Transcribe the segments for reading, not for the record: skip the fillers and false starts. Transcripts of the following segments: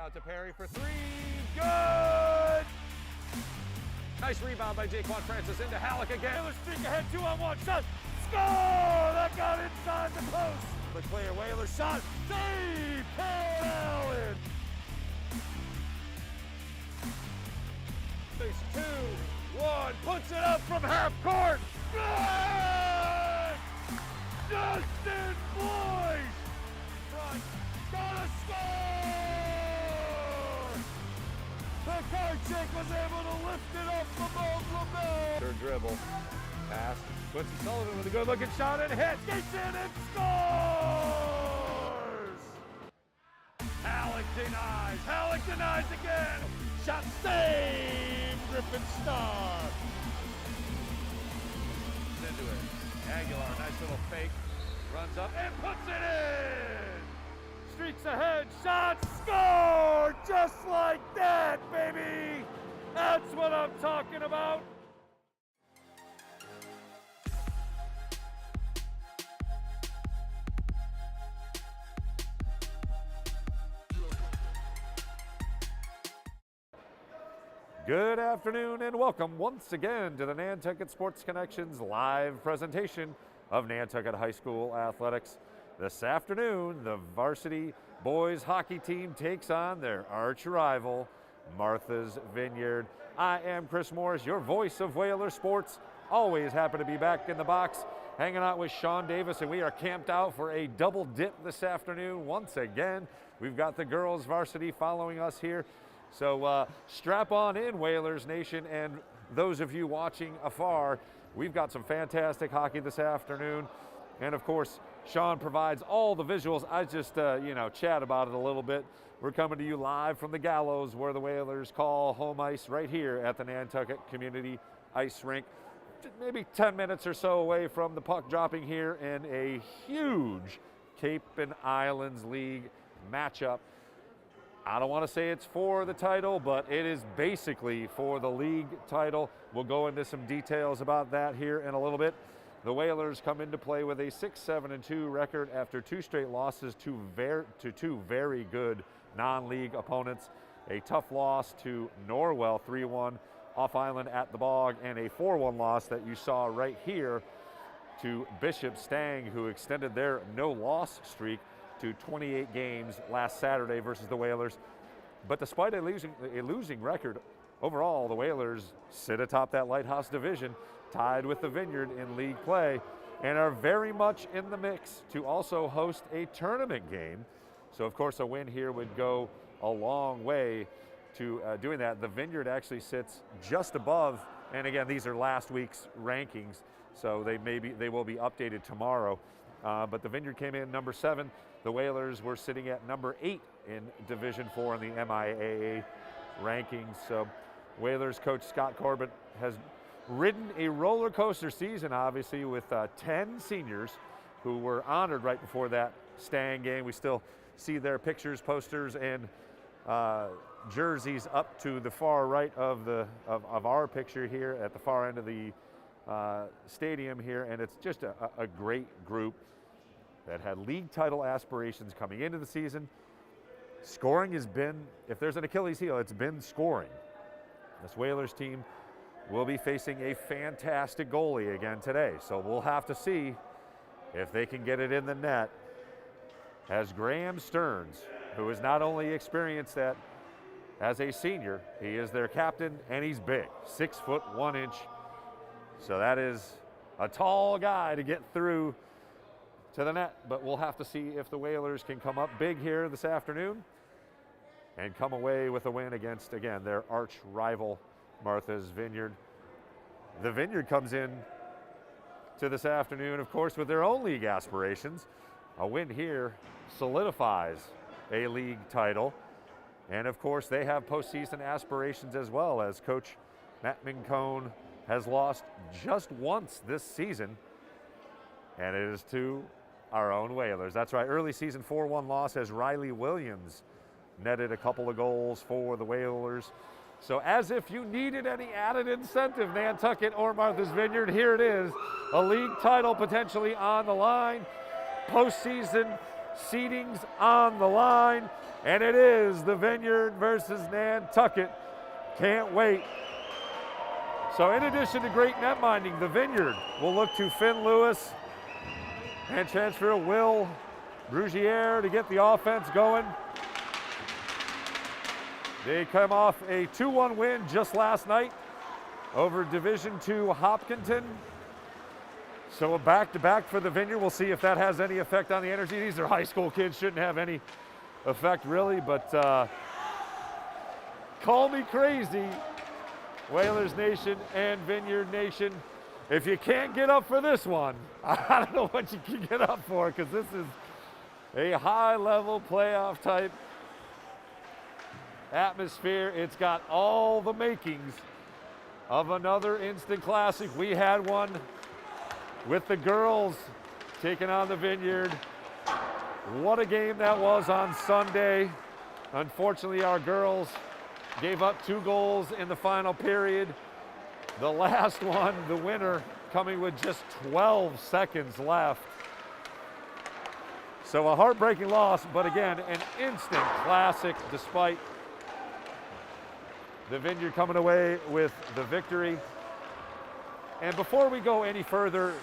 out to Perry for three. Good! Nice rebound by Jaquan Francis into Halleck again. Whalers streak ahead, 2-on-1 shot. Score! That got inside the post. The clear Whalers shot. Save! Cam Allen! Face 2-1. Puts it up from half court. Good! Justin Boyce! Front. Gonna score! The card check was able to lift it up above LaBelle. Third dribble. Pass. Quincy Sullivan with a good looking shot and hits. Gets in and scores! Halleck denies. Halleck denies again. Shot saved. Griffin Starr. Into it. Aguilar, nice little fake. Runs up and puts it in. Streaks ahead. Shot. Score! Just like that, baby. That's what I'm talking about. Good afternoon and welcome once again to the Nantucket Sports Connections live presentation of Nantucket High School Athletics. This afternoon, the varsity boys hockey team takes on their arch rival, Martha's Vineyard. I am Chris Morris, your voice of Whaler sports. Always happy to be back in the box, hanging out with Sean Davis, and we are camped out for a double dip this afternoon. Once again, we've got the girls varsity following us here. So strap on in, Whalers Nation, and those of you watching afar, we've got some fantastic hockey this afternoon. And of course, Sean provides all the visuals. I just, chat about it a little bit. We're coming to you live from the Gallows, where the Whalers call home ice, right here at the Nantucket Community Ice Rink. Maybe 10 minutes or so away from the puck dropping here in a huge Cape and Islands League matchup. I don't want to say it's for the title, but it is basically for the league title. We'll go into some details about that here in a little bit. The Whalers come into play with a 6-7-2 record after two straight losses to two very good non-league opponents. A tough loss to Norwell, 3-1 off island at the Bog, and a 4-1 loss that you saw right here to Bishop Stang, who extended their no-loss streak to 28 games last Saturday versus the Whalers. But despite a losing record, overall the Whalers sit atop that Lighthouse division, tied with the Vineyard in league play, and are very much in the mix to also host a tournament game. So of course a win here would go a long way to doing that. The Vineyard actually sits just above, and again, these are last week's rankings, so they will be updated tomorrow. But the Vineyard came in number 7. The Whalers were sitting at number 8 in Division 4 in the MIAA rankings. So Whalers coach Scott Corbett has ridden a roller coaster season, obviously, with 10 seniors who were honored right before that Stang game. We still see their pictures, posters, and jerseys up to the far right of our picture here at the far end of the stadium here, and it's just a great group that had league title aspirations coming into the season. Scoring has been, if there's an Achilles heel, it's been scoring. This Whalers team will be facing a fantastic goalie again today, so we'll have to see if they can get it in the net. As Graham Stearns, who has not only experienced that as a senior, he is their captain, and he's big, 6 foot 1 inch. So that is a tall guy to get through to the net, but we'll have to see if the Whalers can come up big here this afternoon and come away with a win against, again, their arch rival, Martha's Vineyard. The Vineyard comes in to this afternoon, of course, with their own league aspirations. A win here solidifies a league title, and of course they have postseason aspirations as well, as Coach Matt Mincone has lost just once this season, and it is to our own Whalers. That's right, early season 4-1 loss as Riley Williams netted a couple of goals for the Whalers. So as if you needed any added incentive, Nantucket or Martha's Vineyard, here it is. A league title potentially on the line. Postseason Seedings on the line, and it is the Vineyard versus Nantucket. Can't wait. So in addition to great net minding, the Vineyard will look to Finn Lewis and transfer Will Brugiere to get the offense going. They come off a 2-1 win just last night over Division II Hopkinton. So a back-to-back for the Vineyard. We'll see if that has any effect on the energy. These are high school kids, shouldn't have any effect really, but call me crazy, Whalers Nation and Vineyard Nation. If you can't get up for this one, I don't know what you can get up for, because this is a high-level playoff type atmosphere. It's got all the makings of another instant classic. We had one with the girls taking on the Vineyard. What a game that was on Sunday. Unfortunately, our girls gave up 2 goals in the final period. The last one, the winner, coming with just 12 seconds left. So a heartbreaking loss, but again, an instant classic despite the Vineyard coming away with the victory. And before we go any further,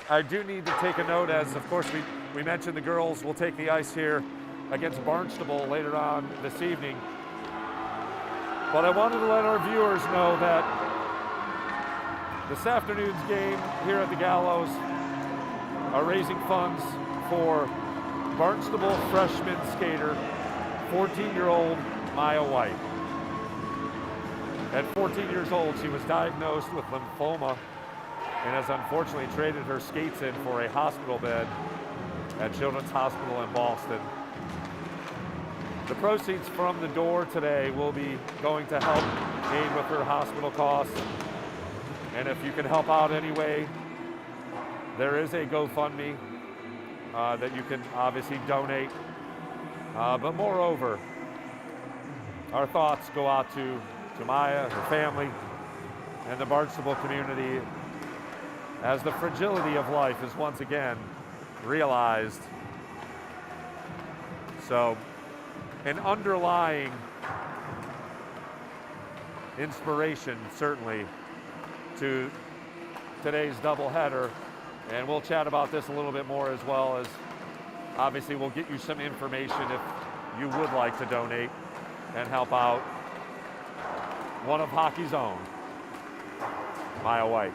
I do need to take a note, as of course we mentioned the girls will take the ice here against Barnstable later on this evening. But I wanted to let our viewers know that this afternoon's game here at the Gallows are raising funds for Barnstable freshman skater, 14-year-old Maya White. At 14 years old, she was diagnosed with lymphoma and has unfortunately traded her skates in for a hospital bed at Children's Hospital in Boston. The proceeds from the door today will be going to help aid with her hospital costs. And if you can help out anyway, there is a GoFundMe that you can obviously donate. But moreover, our thoughts go out to Maya, her family, and the Barnstable community as the fragility of life is once again realized. So, an underlying inspiration, certainly, to today's doubleheader. And we'll chat about this a little bit more, as well as obviously we'll get you some information if you would like to donate and help out one of hockey's own, Maya White.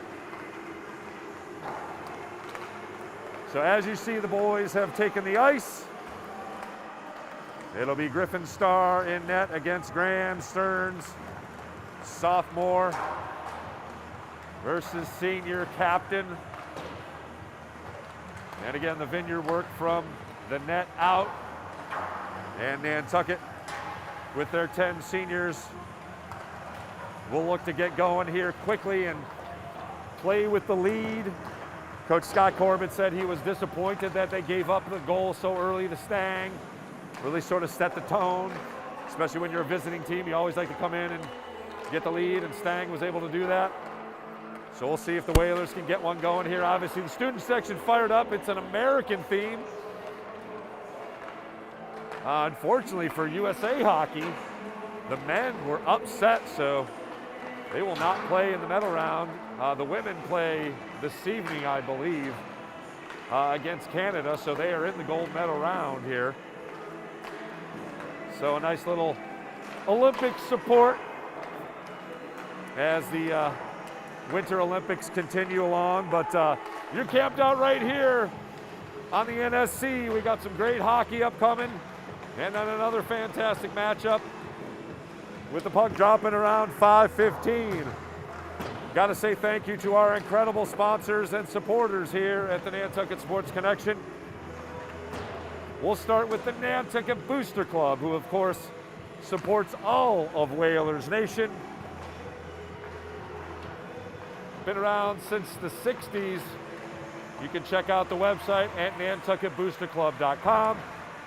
So as you see, the boys have taken the ice. It'll be Griffin Starr in net against Graham Stearns, sophomore, versus senior captain. And again, the Vineyard work from the net out. And Nantucket, with their 10 seniors, will look to get going here quickly and play with the lead. Coach Scott Corbett said he was disappointed that they gave up the goal so early to Stang. Really sort of set the tone, especially when you're a visiting team. You always like to come in and get the lead, and Stang was able to do that. So we'll see if the Whalers can get one going here. Obviously, the student section fired up. It's an American theme. Unfortunately for USA Hockey, the men were upset, so they will not play in the medal round. The women play this evening, I believe, against Canada, so they are in the gold medal round here. So a nice little Olympic support as the Winter Olympics continue along. But you're camped out right here on the NSC. We got some great hockey upcoming, and then another fantastic matchup with the puck dropping around 5:15. Got to say thank you to our incredible sponsors and supporters here at the Nantucket Sports Connection. We'll start with the Nantucket Booster Club, who of course supports all of Whalers Nation. Been around since the 60s. You can check out the website at nantucketboosterclub.com.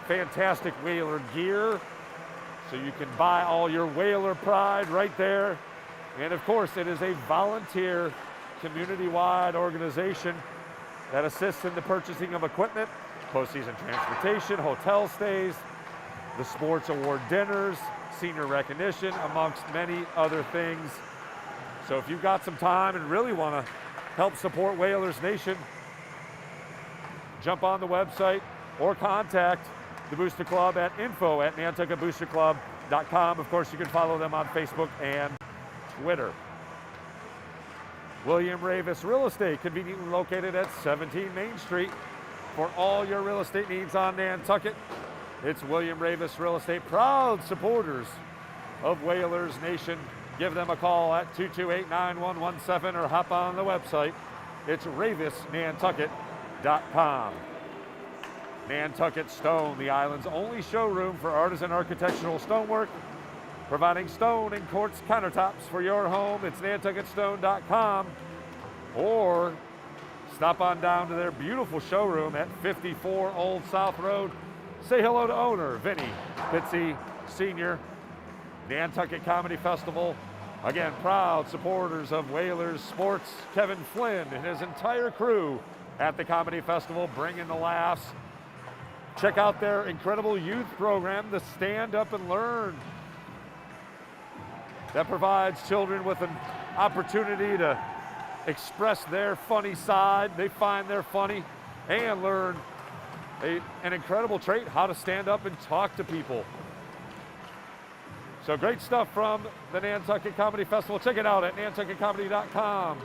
Fantastic Whaler gear, so you can buy all your Whaler pride right there. And of course, it is a volunteer, community-wide organization that assists in the purchasing of equipment, postseason transportation, hotel stays, the sports award dinners, senior recognition, amongst many other things. So if you've got some time and really want to help support Whalers Nation, jump on the website or contact the Booster Club at info@nantucketboosterclub.com. Of course, you can follow them on Facebook and Twitter. William Ravis Real Estate, conveniently located at 17 Main Street. For all your real estate needs on Nantucket, it's William Ravis Real Estate, proud supporters of Whalers Nation. Give them a call at 228-9117 or hop on the website. It's ravisnantucket.com. Nantucket Stone, the island's only showroom for artisan architectural stonework, providing stone and quartz countertops for your home. It's nantucketstone.com, or stop on down to their beautiful showroom at 54 Old South Road. Say hello to owner Vinny Pitsy Sr. Nantucket Comedy Festival, again, proud supporters of Whalers Sports. Kevin Flynn and his entire crew at the Comedy Festival, bringing the laughs. Check out their incredible youth program, the Stand Up and Learn, that provides children with an opportunity to express their funny side. They find they're funny and learn an incredible trait, how to stand up and talk to people. So great stuff from the Nantucket Comedy Festival. Check it out at nantucketcomedy.com.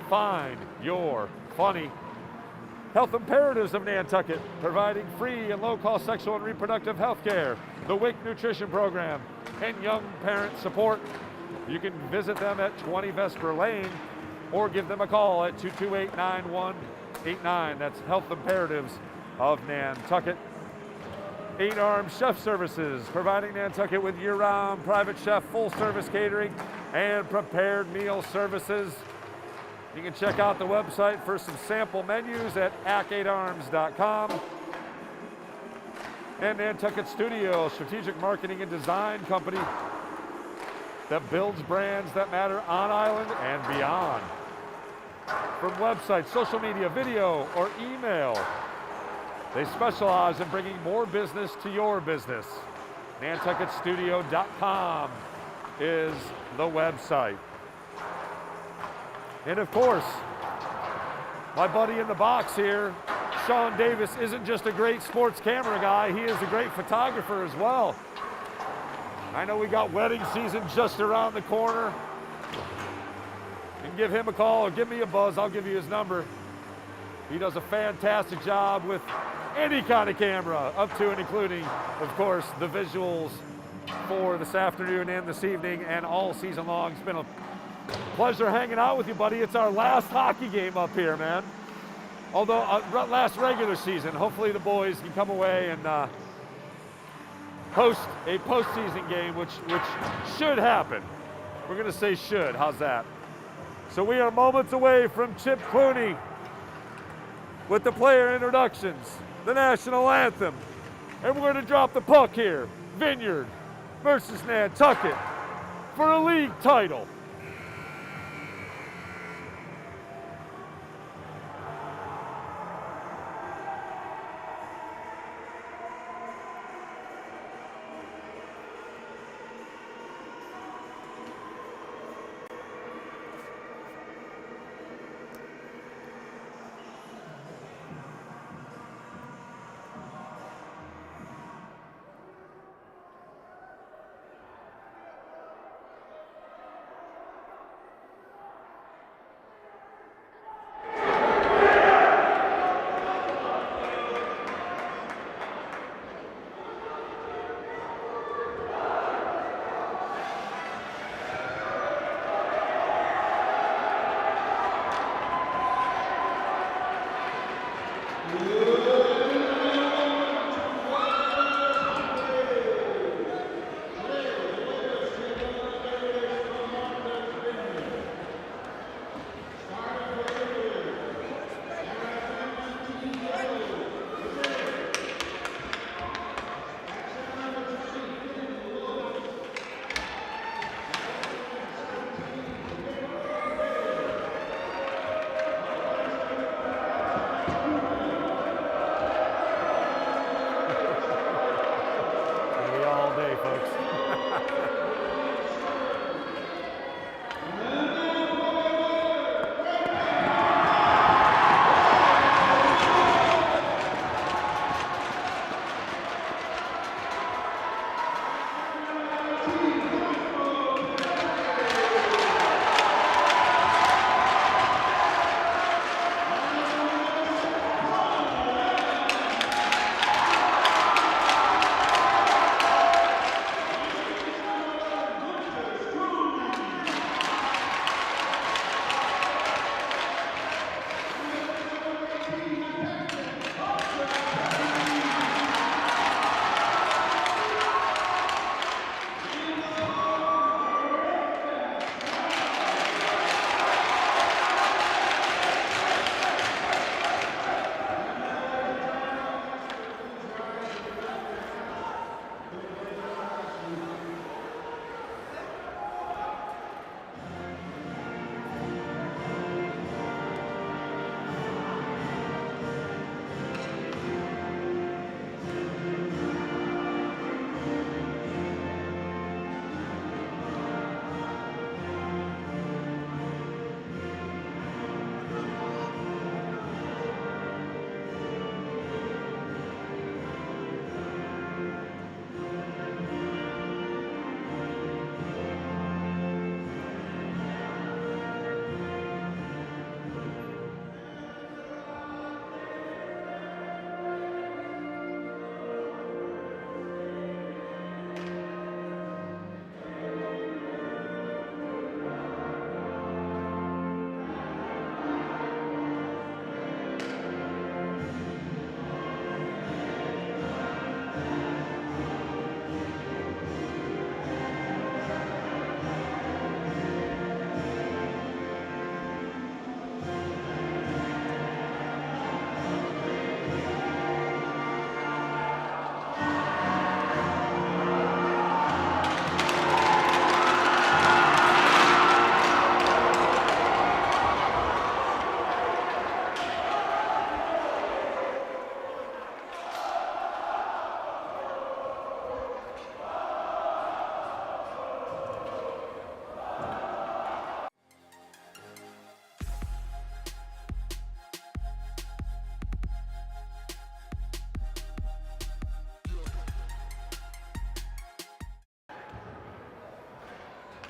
Find your funny. Health Imperatives of Nantucket, providing free and low-cost sexual and reproductive health care, the WIC Nutrition Program, and young parent support. You can visit them at 20 Vesper Lane or give them a call at 228-9189. That's Health Imperatives of Nantucket. 8 Arms Chef Services, providing Nantucket with year-round private chef, full-service catering, and prepared meal services. You can check out the website for some sample menus at ac8arms.com. And Nantucket Studio, strategic marketing and design company that builds brands that matter on island and beyond. From websites, social media, video, or email, they specialize in bringing more business to your business. NantucketStudio.com is the website. And of course, my buddy in the box here, Sean Davis, isn't just a great sports camera guy, he is a great photographer as well. I know we got wedding season just around the corner. You can give him a call or give me a buzz, I'll give you his number. He does a fantastic job with any kind of camera, up to and including, of course, the visuals for this afternoon and this evening and all season long. It's been a pleasure hanging out with you, buddy. It's our last hockey game up here, man. Although, last regular season. Hopefully the boys can come away and host a postseason game, which should happen. We're going to say should. How's that? So we are moments away from Chip Clooney with the player introductions, the national anthem, and we're going to drop the puck here. Vineyard versus Nantucket for a league title. all day, folks.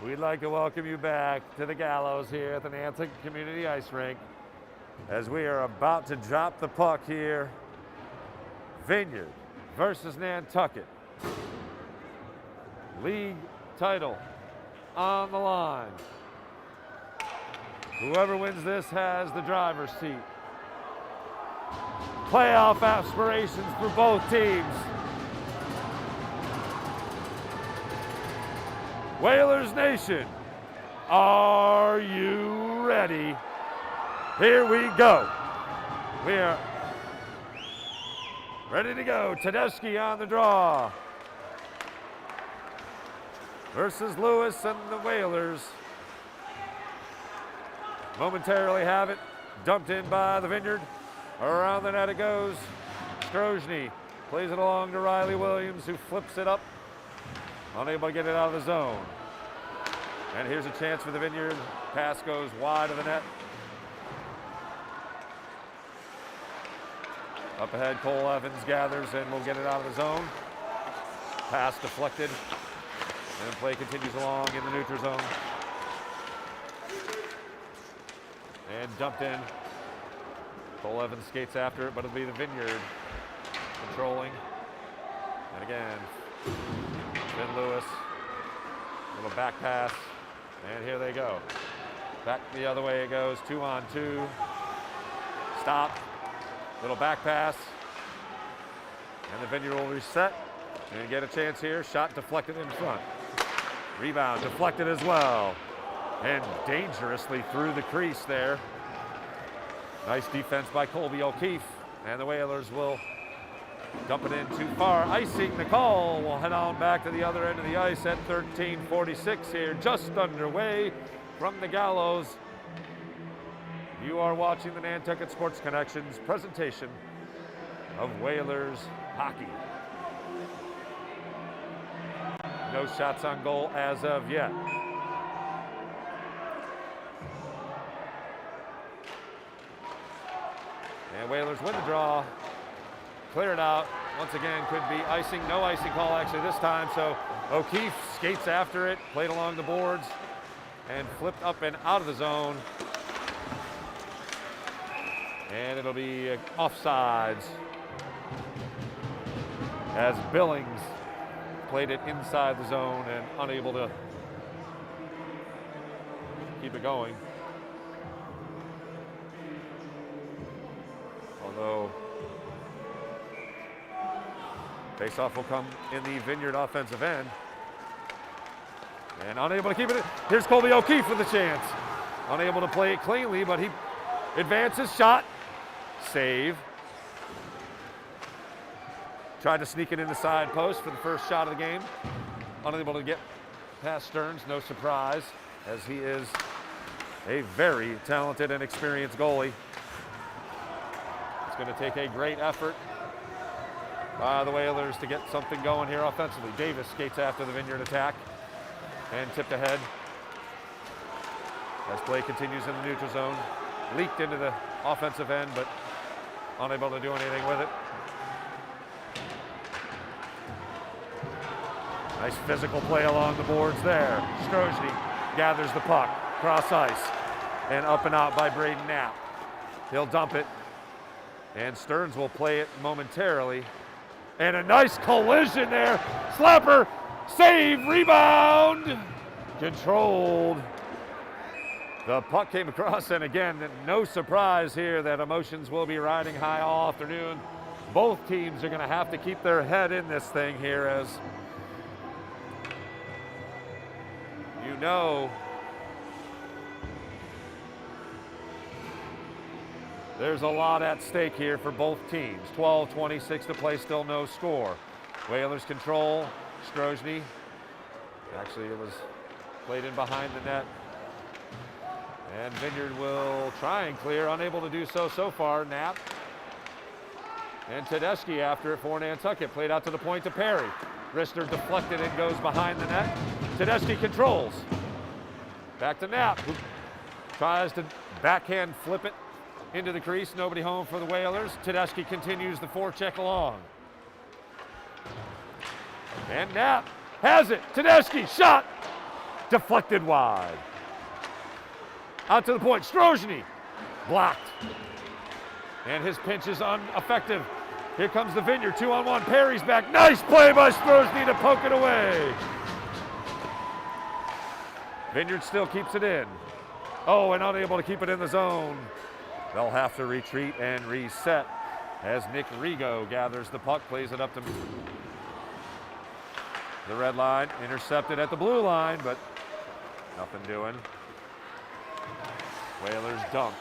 We'd like to welcome you back to the gallows here at the Nantucket Community Ice Rink as we are about to drop the puck here. Vineyard versus Nantucket. League title on the line. Whoever wins this has the driver's seat. Playoff aspirations for both teams. Whalers Nation, are you ready? Here we go. We are ready to go. Tedeschi on the draw versus Lewis and the Whalers. Momentarily have it, dumped in by the Vineyard. Around the net it goes. Strozny plays it along to Riley Williams, who flips it up. Unable to get it out of the zone. And here's a chance for the Vineyard. Pass goes wide of the net. Up ahead, Cole Evans gathers and will get it out of the zone. Pass deflected. And play continues along in the neutral zone. And dumped in. Cole Evans skates after it, but it'll be the Vineyard controlling. And again, Finn Lewis, little back pass, and here they go. Back the other way it goes, 2-on-2. Stop, little back pass, and the Vineyard will reset and get a chance here. Shot deflected in front. Rebound deflected as well, and dangerously through the crease there. Nice defense by Colby O'Keefe, and the Whalers will dump it in too far. Icing the call. We'll head on back to the other end of the ice at 13:46 here, just underway from the gallows. You are watching the Nantucket Sports Connections presentation of Whalers hockey. No shots on goal as of yet. And Whalers win the draw. Clear it out. Once again, could be icing. No icing call actually this time. So O'Keefe skates after it, played along the boards, and flipped up and out of the zone. And it'll be offsides as Billings played it inside the zone and unable to keep it going. Although faceoff will come in the Vineyard offensive end. And unable to keep it. Here's Colby O'Keefe with the chance. Unable to play it cleanly, but he advances, shot, save. Tried to sneak it in the side post for the first shot of the game. Unable to get past Stearns, no surprise, as he is a very talented and experienced goalie. It's going to take a great effort by the Whalers to get something going here offensively. Davis skates after the Vineyard attack and tipped ahead as play continues in the neutral zone. Leaked into the offensive end, but unable to do anything with it. Nice physical play along the boards there. Strozny gathers the puck, cross ice, and up and out by Braden Knapp. He'll dump it, and Stearns will play it momentarily. And a nice collision there. Slapper, save, rebound, controlled. The puck came across, and again, no surprise here that emotions will be riding high all afternoon. Both teams are going to have to keep their head in this thing here, as you know there's a lot at stake here for both teams. 12:26 to play, still no score. Whalers control. Strozny. Actually, it was played in behind the net. And Vineyard will try and clear, unable to do so far. Knapp. And Tedeschi after it for Nantucket. Played out to the point to Perry. Rister deflected and goes behind the net. Tedeschi controls. Back to Knapp, who tries to backhand flip it into the crease. Nobody home for the Whalers. Tedeschi continues the forecheck along. And Knapp has it. Tedeschi, shot. Deflected wide. Out to the point. Strozny blocked. And his pinch is ineffective. Here comes the Vineyard, 2-on-1. Perry's back. Nice play by Strozny to poke it away. Vineyard still keeps it in. Oh, and unable to keep it in the zone. They'll have to retreat and reset as Nick Rigo gathers the puck, plays it up to the red line. Intercepted at the blue line, but nothing doing. Whalers dump.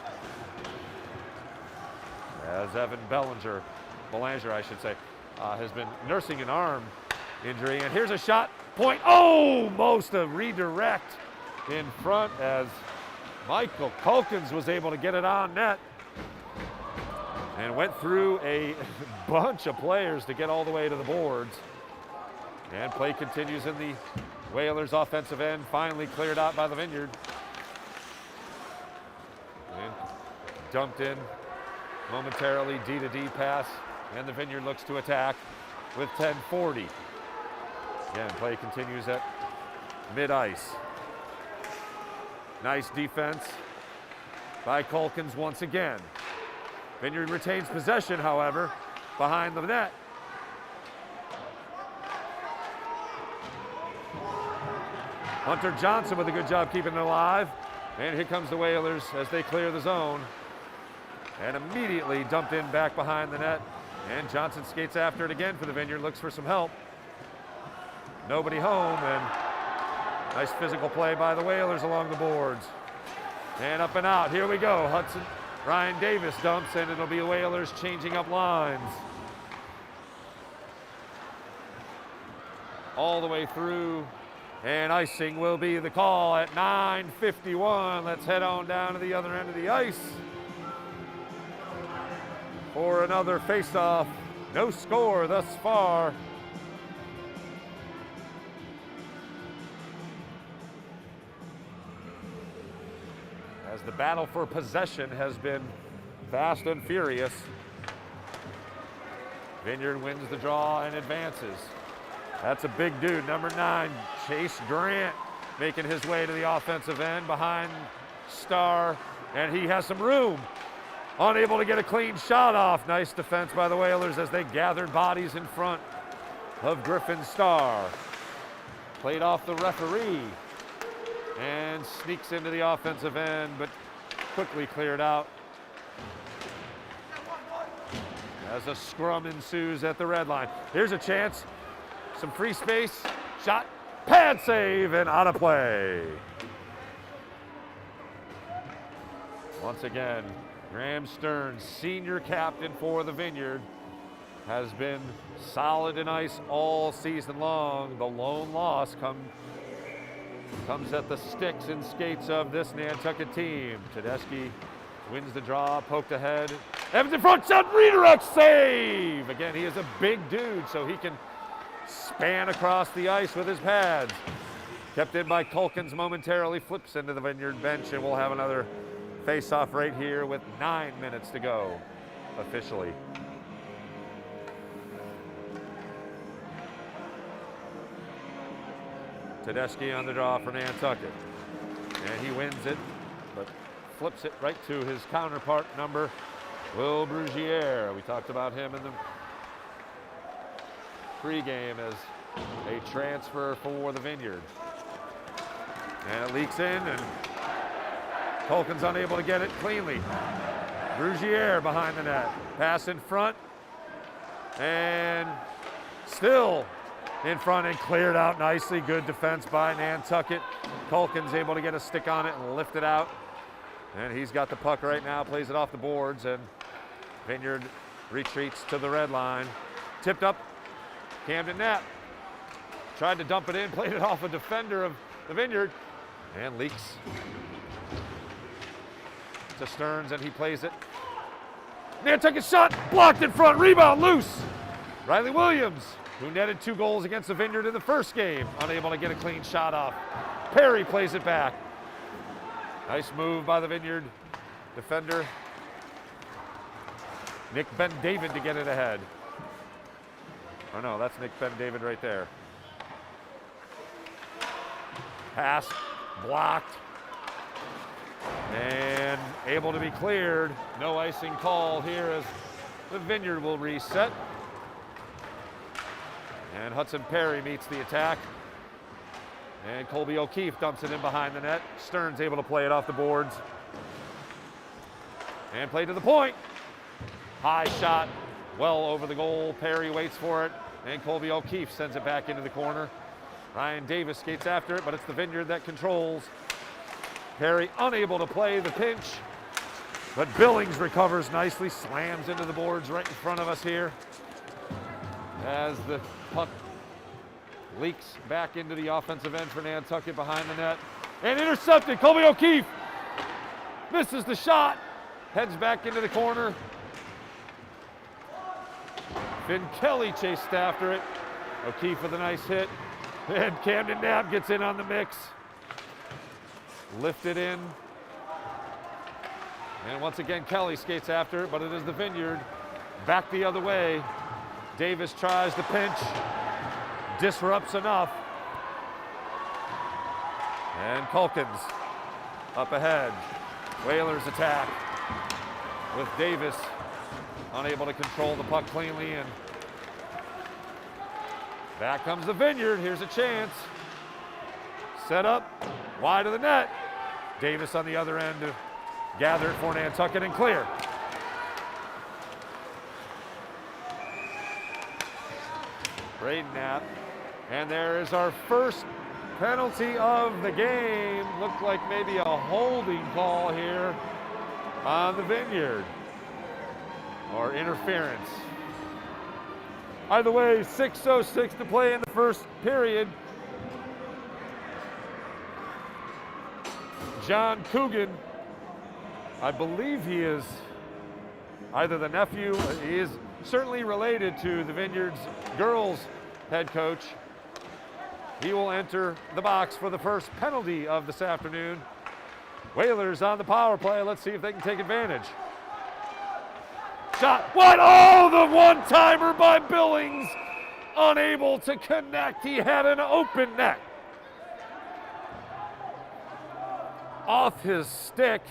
As Evan Belanger, I should say, has been nursing an arm injury. And here's a shot, point, almost a redirect in front as Michael Culkins was able to get it on net and went through a bunch of players to get all the way to the boards. And play continues in the Whalers offensive end, finally cleared out by the Vineyard. And dumped in momentarily, D-to-D pass, and the Vineyard looks to attack with 10:40. Again, play continues at mid-ice. Nice defense by Culkins once again. Vineyard retains possession, however, behind the net. Hunter Johnson with a good job keeping it alive. And here comes the Whalers as they clear the zone. And immediately dumped in back behind the net. And Johnson skates after it again for the Vineyard, looks for some help. Nobody home, and nice physical play by the Whalers along the boards. And up and out, here we go. Ryan Davis dumps, and it'll be the Whalers changing up lines. All the way through, and icing will be the call at 9:51. Let's head on down to the other end of the ice for another face-off. No score thus far. as the battle for possession has been fast and furious. Vineyard wins the draw and advances. That's a big dude, number 9, Chase Grant, making his way to the offensive end behind Starr, and he has some room. Unable to get a clean shot off. Nice defense by the Whalers as they gathered bodies in front of Griffin Starr. Played off the referee and sneaks into the offensive end, but quickly cleared out as a scrum ensues at the red line. Here's a chance, some free space, shot, pad save, and out of play. Once again, Graham Stearns, senior captain for the Vineyard, has been solid in ice all season long. The lone loss comes at the sticks and skates of this Nantucket team. Tedeschi wins the draw, poked ahead. Evans in front, shot, redirect, save! Again, he is a big dude, so he can span across the ice with his pads. Kept in by Culkins momentarily, flips into the Vineyard bench, and we'll have another face-off right here with 9 minutes to go officially. Tedeschi on the draw for Nantucket. And he wins it, but flips it right to his counterpart number, Will Brugiere. We talked about him in the pregame as a transfer for the Vineyard. And it leaks in, and Culkin's unable to get it cleanly. Brugiere behind the net. Pass in front, and still in front and cleared out nicely. Good defense by Nantucket. Culkin's able to get a stick on it and lift it out. And he's got the puck right now, plays it off the boards, and Vineyard retreats to the red line. Tipped up, Camden Knapp. Tried to dump it in, played it off a defender of the Vineyard, and leaks to Stearns, and he plays it. Nantucket shot, blocked in front, rebound loose. Riley Williams, who netted 2 goals against the Vineyard in the first game, unable to get a clean shot off. Perry plays it back. Nice move by the Vineyard defender, Nick Ben-David, to get it ahead. Oh no, that's Nick Ben-David right there. Pass, blocked, and able to be cleared. No icing call here as the Vineyard will reset. And Hudson Perry meets the attack. And Colby O'Keefe dumps it in behind the net. Stearns able to play it off the boards. And play to the point. High shot, well over the goal. Perry waits for it, and Colby O'Keefe sends it back into the corner. Ryan Davis skates after it, but it's the Vineyard that controls. Perry unable to play the pinch, but Billings recovers nicely, slams into the boards right in front of us here as the puck leaks back into the offensive end for Nantucket behind the net. And intercepted, Colby O'Keefe misses the shot, heads back into the corner. Finn Kelly chased after it. O'Keefe with a nice hit. And Camden Knapp gets in on the mix. Lifted in. And once again, Kelly skates after it, but it is the Vineyard back the other way. Davis tries to pinch. Disrupts enough. And Culkins up ahead. Whalers attack with Davis unable to control the puck cleanly, and back comes the Vineyard. Here's a chance. Set up, wide of the net. Davis on the other end to gather it for Nantucket and clear. Braden Knapp. And there is our first penalty of the game. Looked like maybe a holding call here on the Vineyard, or interference. Either way, 6:06 to play in the first period. John Coogan, I believe he is either the nephew, he is certainly related to the Vineyard's girls head coach. He will enter the box for the first penalty of this afternoon. Whalers on the power play. Let's see if they can take advantage. Shot. What? Oh, the one-timer by Billings. Unable to connect. He had an open net. Off his stick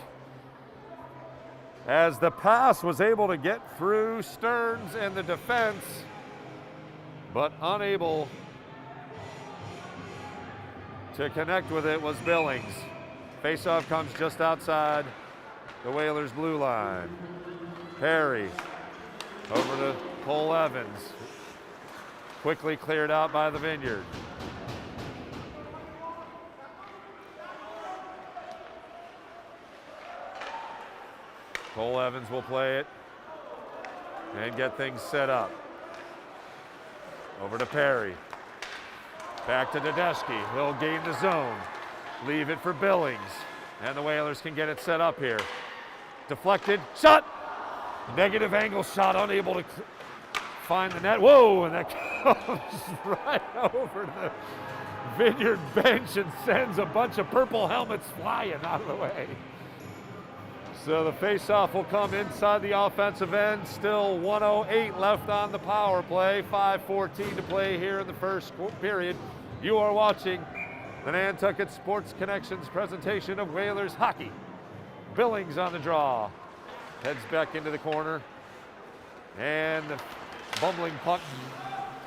as the pass was able to get through Stearns and the defense, but unable to connect with it was Billings. Faceoff comes just outside the Whalers' blue line. Perry over to Cole Evans. Quickly cleared out by the Vineyard. Cole Evans will play it and get things set up. Over to Perry. Back to Tedeschi. He'll gain the zone. Leave it for Billings. And the Whalers can get it set up here. Deflected. Shot! Negative angle shot. Unable to find the net. Whoa! And that goes right over the Vineyard bench and sends a bunch of purple helmets flying out of the way. So the faceoff will come inside the offensive end. Still 1:08 left on the power play. 5:14 to play here in the first period. You are watching the Nantucket Sports Connections presentation of Whalers hockey. Billings on the draw. Heads back into the corner. And the bumbling puck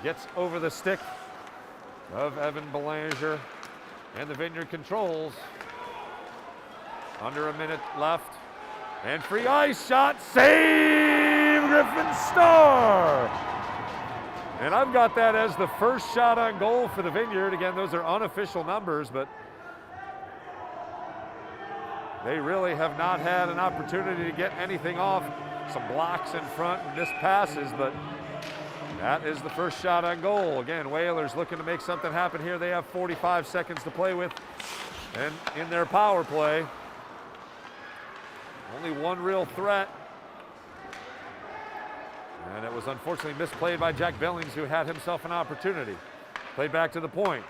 gets over the stick of Evan Belanger. And the Vineyard controls. Under a minute left. And free ice shot, save Griffin Starr. And I've got that as the first shot on goal for the Vineyard. Again, those are unofficial numbers, but they really have not had an opportunity to get anything off. Some blocks in front and missed passes, but that is the first shot on goal. Again, Whalers looking to make something happen here. They have 45 seconds to play with, and in their power play, only one real threat. And it was unfortunately misplayed by Jack Billings, who had himself an opportunity. Played back to the point.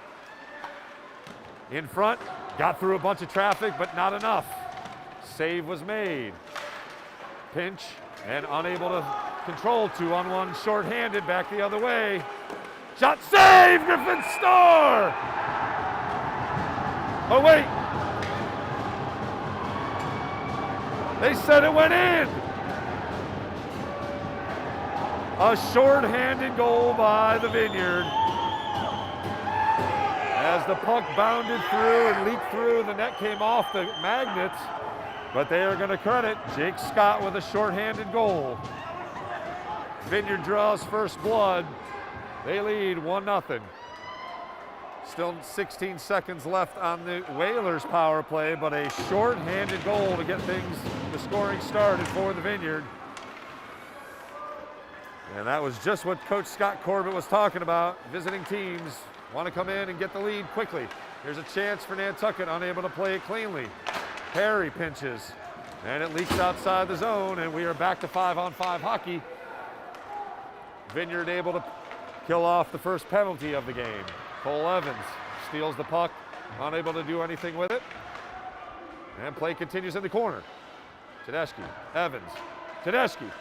In front, got through a bunch of traffic, but not enough. Save was made. Pinch and unable to control. 2-on-1 shorthanded, back the other way. Shot, save, Griffin Starr! Oh wait, they said it went in. A short-handed goal by the Vineyard. As the puck bounded through and leaked through, the net came off the magnets, but they are going to credit Jake Scott with a short-handed goal. Vineyard draws first blood. They lead 1-0. Still 16 seconds left on the Whalers power play, but a short-handed goal to get things, the scoring started for the Vineyard. And that was just what Coach Scott Corbett was talking about. Visiting teams want to come in and get the lead quickly. Here's a chance for Nantucket, unable to play it cleanly. Perry pinches, and it leaks outside the zone, and we are back to 5-on-5 hockey. Vineyard able to kill off the first penalty of the game. Cole Evans steals the puck, unable to do anything with it. And play continues in the corner. Tedeschi, Evans, Tedeschi.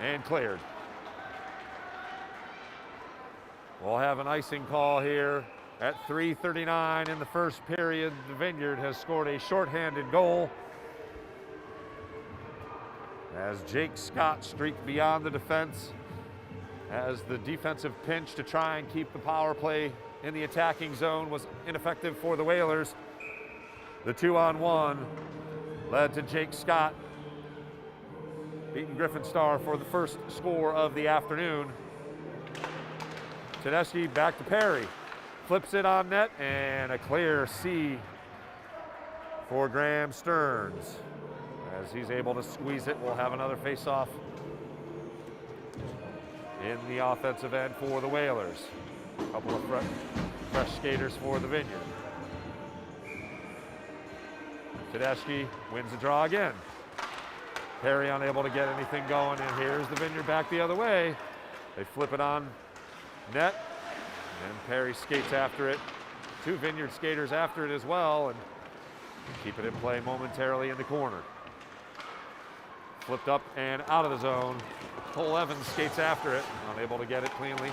And cleared. We'll have an icing call here at 3:39 in the first period. The Vineyard has scored a shorthanded goal as Jake Scott streaked beyond the defense as the defensive pinch to try and keep the power play in the attacking zone was ineffective for the Whalers. The 2-on-1 led to Jake Scott beating Griffin Starr for the first score of the afternoon. Tedeschi back to Perry. Flips it on net, and a clear C for Graham Stearns. As he's able to squeeze it, we'll have another face-off in the offensive end for the Whalers. A couple of fresh skaters for the Vineyard. Tedeschi wins the draw again. Perry unable to get anything going, and here's the Vineyard back the other way. They flip it on net, and Perry skates after it. Two Vineyard skaters after it as well, and Keep it in play momentarily in the corner. Flipped up and out of the zone. Cole Evans skates after it, unable to get it cleanly.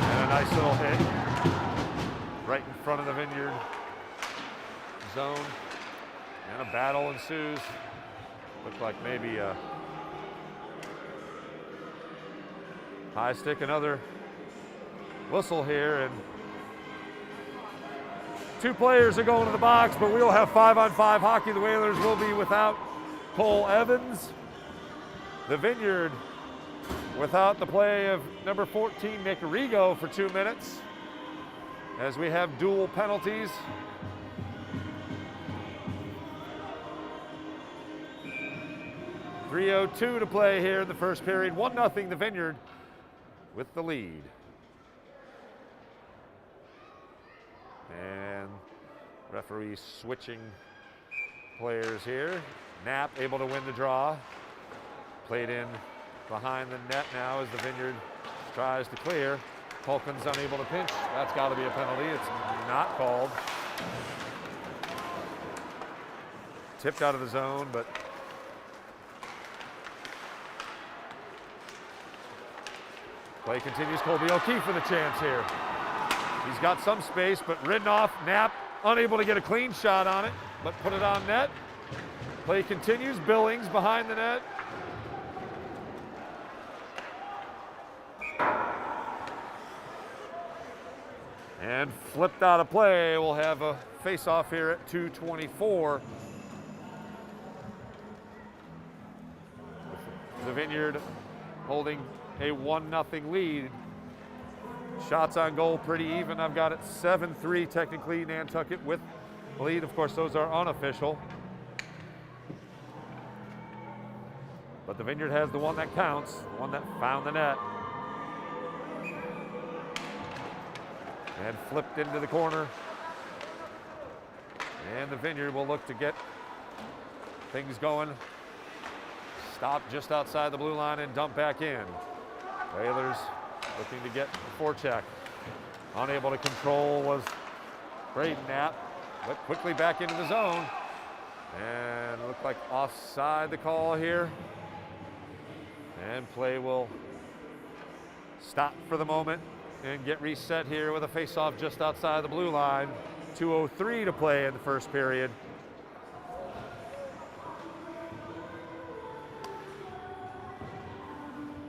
And a nice little hit right in front of the Vineyard zone. And a battle ensues. Looked like maybe a high stick, another whistle here, and two players are going to the box, but we'll have 5-on-5 hockey. The Whalers will be without Cole Evans. The Vineyard without the play of number 14, Nick Rigo, for 2 minutes, as we have dual penalties. .302 to play here in the first period. 1-0 the Vineyard with the lead. And referee switching players here. Knapp able to win the draw. Played in behind the net now as the Vineyard tries to clear. Culkin's unable to pinch. That's got to be a penalty. It's not called. Tipped out of the zone, but play continues. Colby O'Keefe with a chance here. He's got some space, but ridden off. Knapp unable to get a clean shot on it, but put it on net. Play continues. Billings behind the net. And flipped out of play. We'll have a face-off here at 2:24. The Vineyard holding a 1-0 lead. Shots on goal pretty even. I've got it 7-3 technically, Nantucket with the lead. Of course, those are unofficial. But the Vineyard has the one that counts, the one that found the net. And flipped into the corner. And the Vineyard will look to get things going. Stop just outside the blue line and dump back in. Whalers looking to get the forecheck. Unable to control was Braden Knapp, but quickly back into the zone. And looked like offside the call here. And play will stop for the moment and get reset here with a face-off just outside the blue line. 2:03 to play in the first period.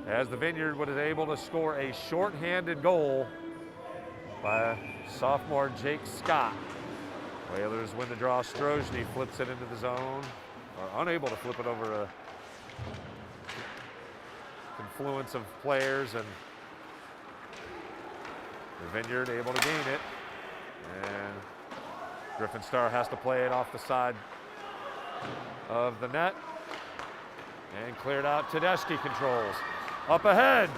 As the Vineyard was able to score a shorthanded goal by sophomore Jake Scott. Whalers win the draw. Strozny flips it into the zone, or unable to flip it over a confluence of players, and the Vineyard able to gain it. And Griffin Starr has to play it off the side of the net. And cleared out. Tedeschi controls. Up ahead.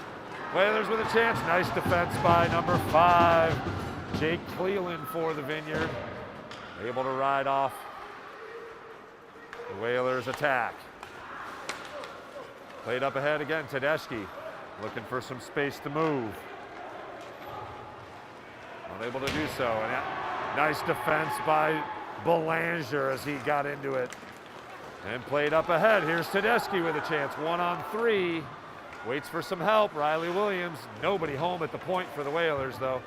Whalers with a chance. Nice defense by number 5, Jake Cleland for the Vineyard. Able to ride off the Whalers' attack. Played up ahead again. Tedeschi looking for some space to move. Unable to do so. And nice defense by Belanger as he got into it. And played up ahead. Here's Tedeschi with a chance. 1-on-3. Waits for some help. Riley Williams. Nobody home at the point for the Whalers, though.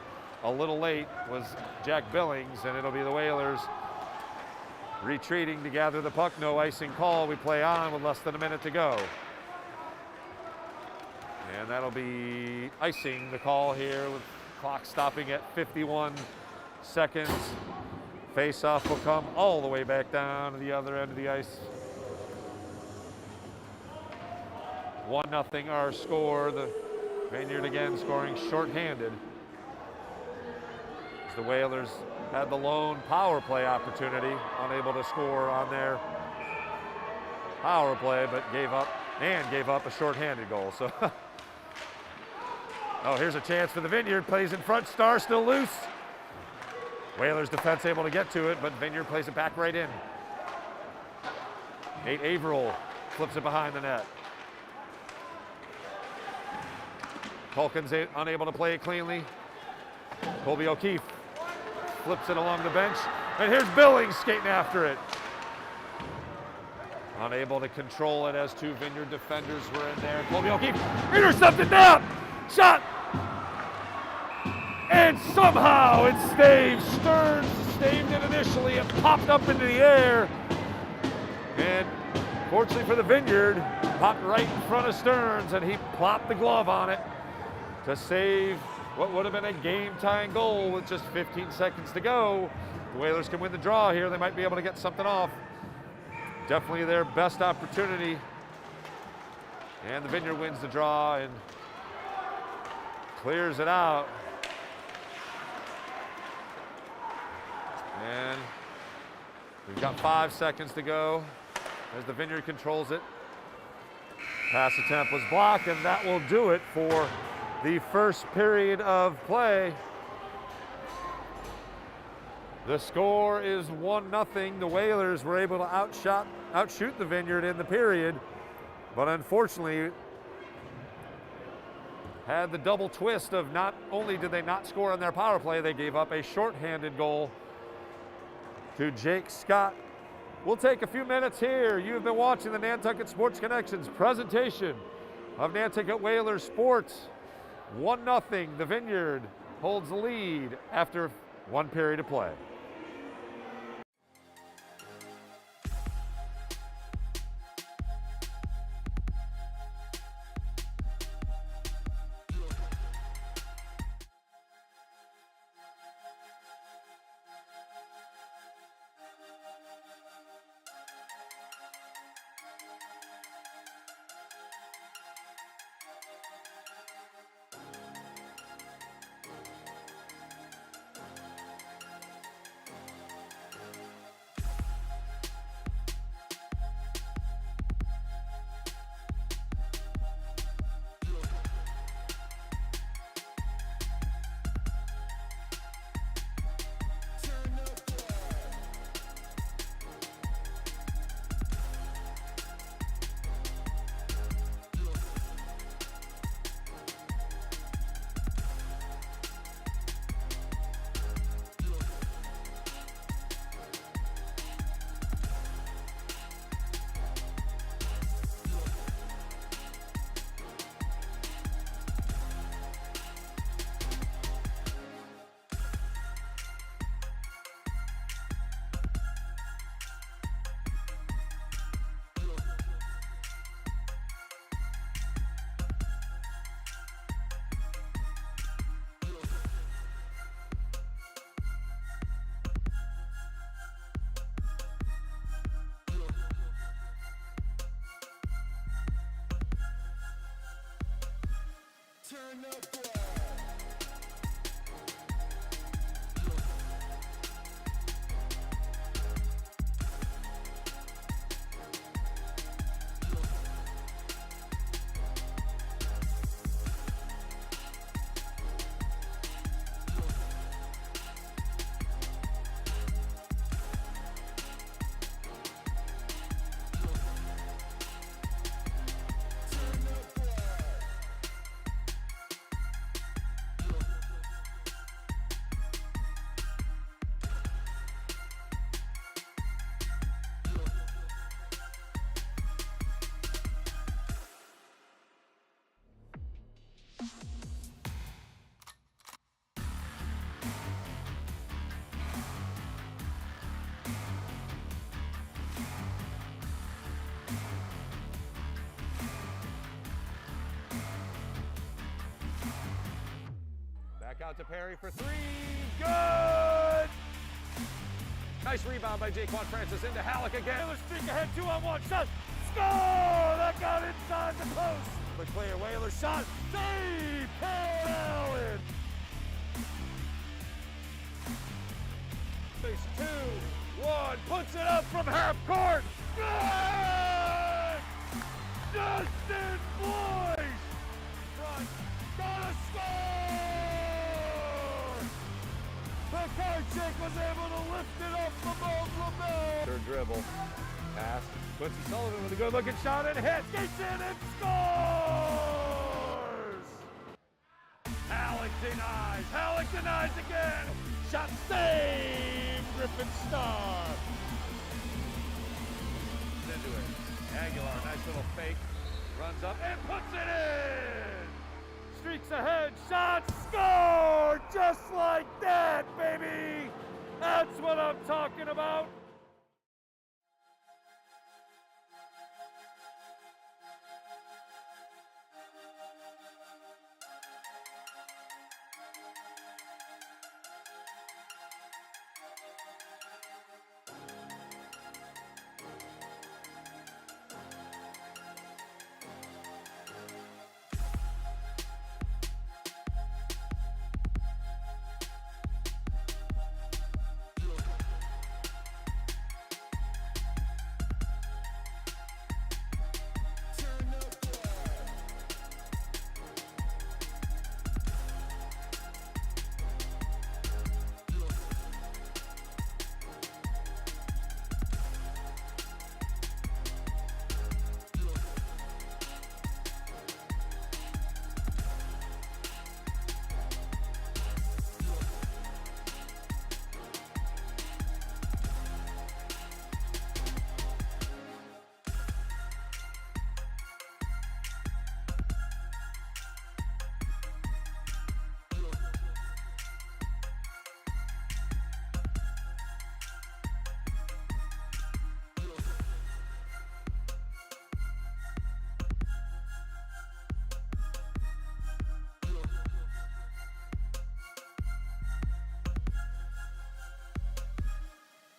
A little late was Jack Billings, and it'll be the Whalers retreating to gather the puck. No icing call. We play on with less than a minute to go. And that'll be icing, the call here, with clock stopping at 51 seconds. Face-off will come all the way back down to the other end of the ice. 1-0 our score. The Vineyard again scoring shorthanded. As the Whalers had the lone power play opportunity, unable to score on their power play, but gave up a shorthanded goal. So, oh, here's a chance for the Vineyard. Plays in front. Starr still loose. Whalers defense able to get to it, but Vineyard plays it back right in. Nate Averill flips it behind the net. Culkin's unable to play it cleanly. Colby O'Keefe flips it along the bench. And here's Billings skating after it. Unable to control it as two Vineyard defenders were in there. Colby O'Keefe intercepted now. Shot. And somehow it staved. Stearns staved it initially. It popped up into the air. And fortunately for the Vineyard, popped right in front of Stearns, and he plopped the glove on it to save what would have been a game-tying goal with just 15 seconds to go. The Whalers can win the draw here. They might be able to get something off. Definitely their best opportunity. And the Vineyard wins the draw and clears it out. And we've got 5 seconds to go as the Vineyard controls it. Pass attempt was blocked, and that will do it for the first period of play. The score is 1-0. The Whalers were able to outshoot the Vineyard in the period, but unfortunately had the double twist of not only did they not score on their power play, they gave up a shorthanded goal to Jake Scott. We'll take a few minutes here. You've been watching the Nantucket Sports Connections presentation of Nantucket Whalers Sports. 1-0, the Vineyard holds the lead after one period of play. Turn up. Back out to Perry for three. Good! Nice rebound by Jaquan Francis into Halleck again. Whalers streak ahead, 2-on-1 shot. Score! That got inside the post. The clear Whalers shot. Save! Paul Allen! Face 2-1. Puts it up from half court. Good! Justin Boyce! Front. Gotta score! Pekarczyk was able to lift it up above LaBelle. Third dribble. Pass. Quincy Sullivan with a good looking shot and hits. Gets in and scores! Allen Halleck denies. Halleck denies again. Shot saved. Griffin Star. Into it. Aguilar, nice little fake. Runs up and puts it in. Streaks ahead. Shot scored. Just like that, baby. That's what I'm talking about.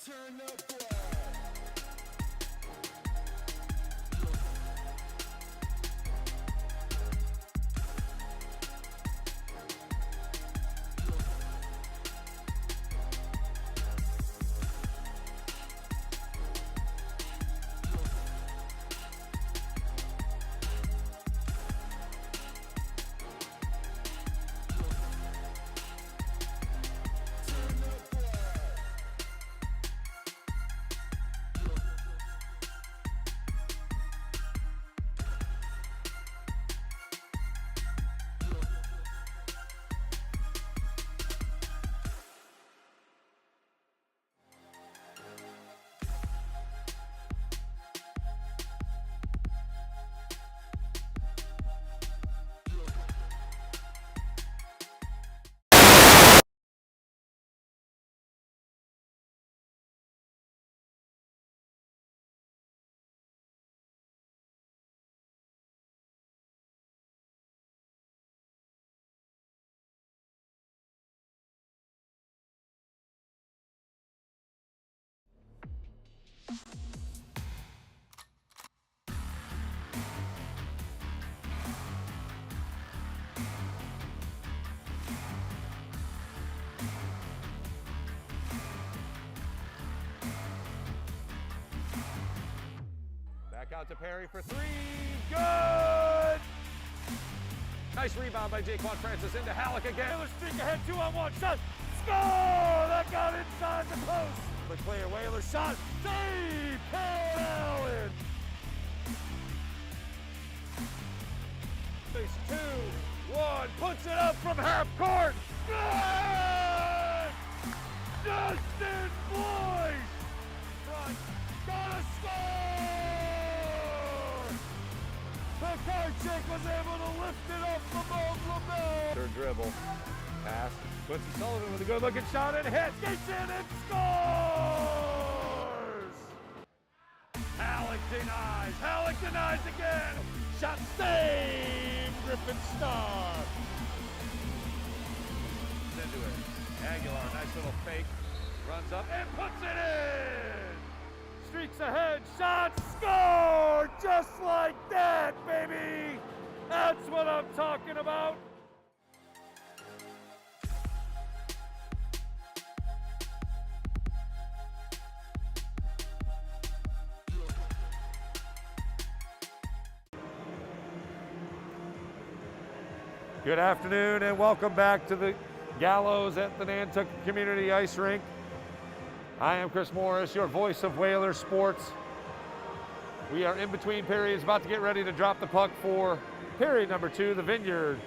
Turn up, boy. Back out to Perry for three. Good! Nice rebound by Jaquan Francis into Halleck again. Whaler streak ahead, 2-on-1 shot. Score! That got inside the post. The clear Whaler shot. Save! Paul Allen. Face 2-1. Puts it up from half court. Good! Justin Floyd. Front. Gotta score! Pekarczyk was able to lift it up above LaBelle. Third dribble. Pass. Quincy Sullivan with a good looking shot and hits. Gets in and scores! Halleck denies. Halleck denies again. Shot saved. Griffin Star. Into it. Aguilar, nice little fake. Runs up and puts it in. Streaks ahead. Shot scored. Just like that, baby. That's what I'm talking about. Good afternoon and welcome back to the Gallows at the Nantucket Community Ice Rink. I am Chris Morris, your voice of Whaler sports. We are in between periods, about to get ready to drop the puck for period number 2, the Vineyard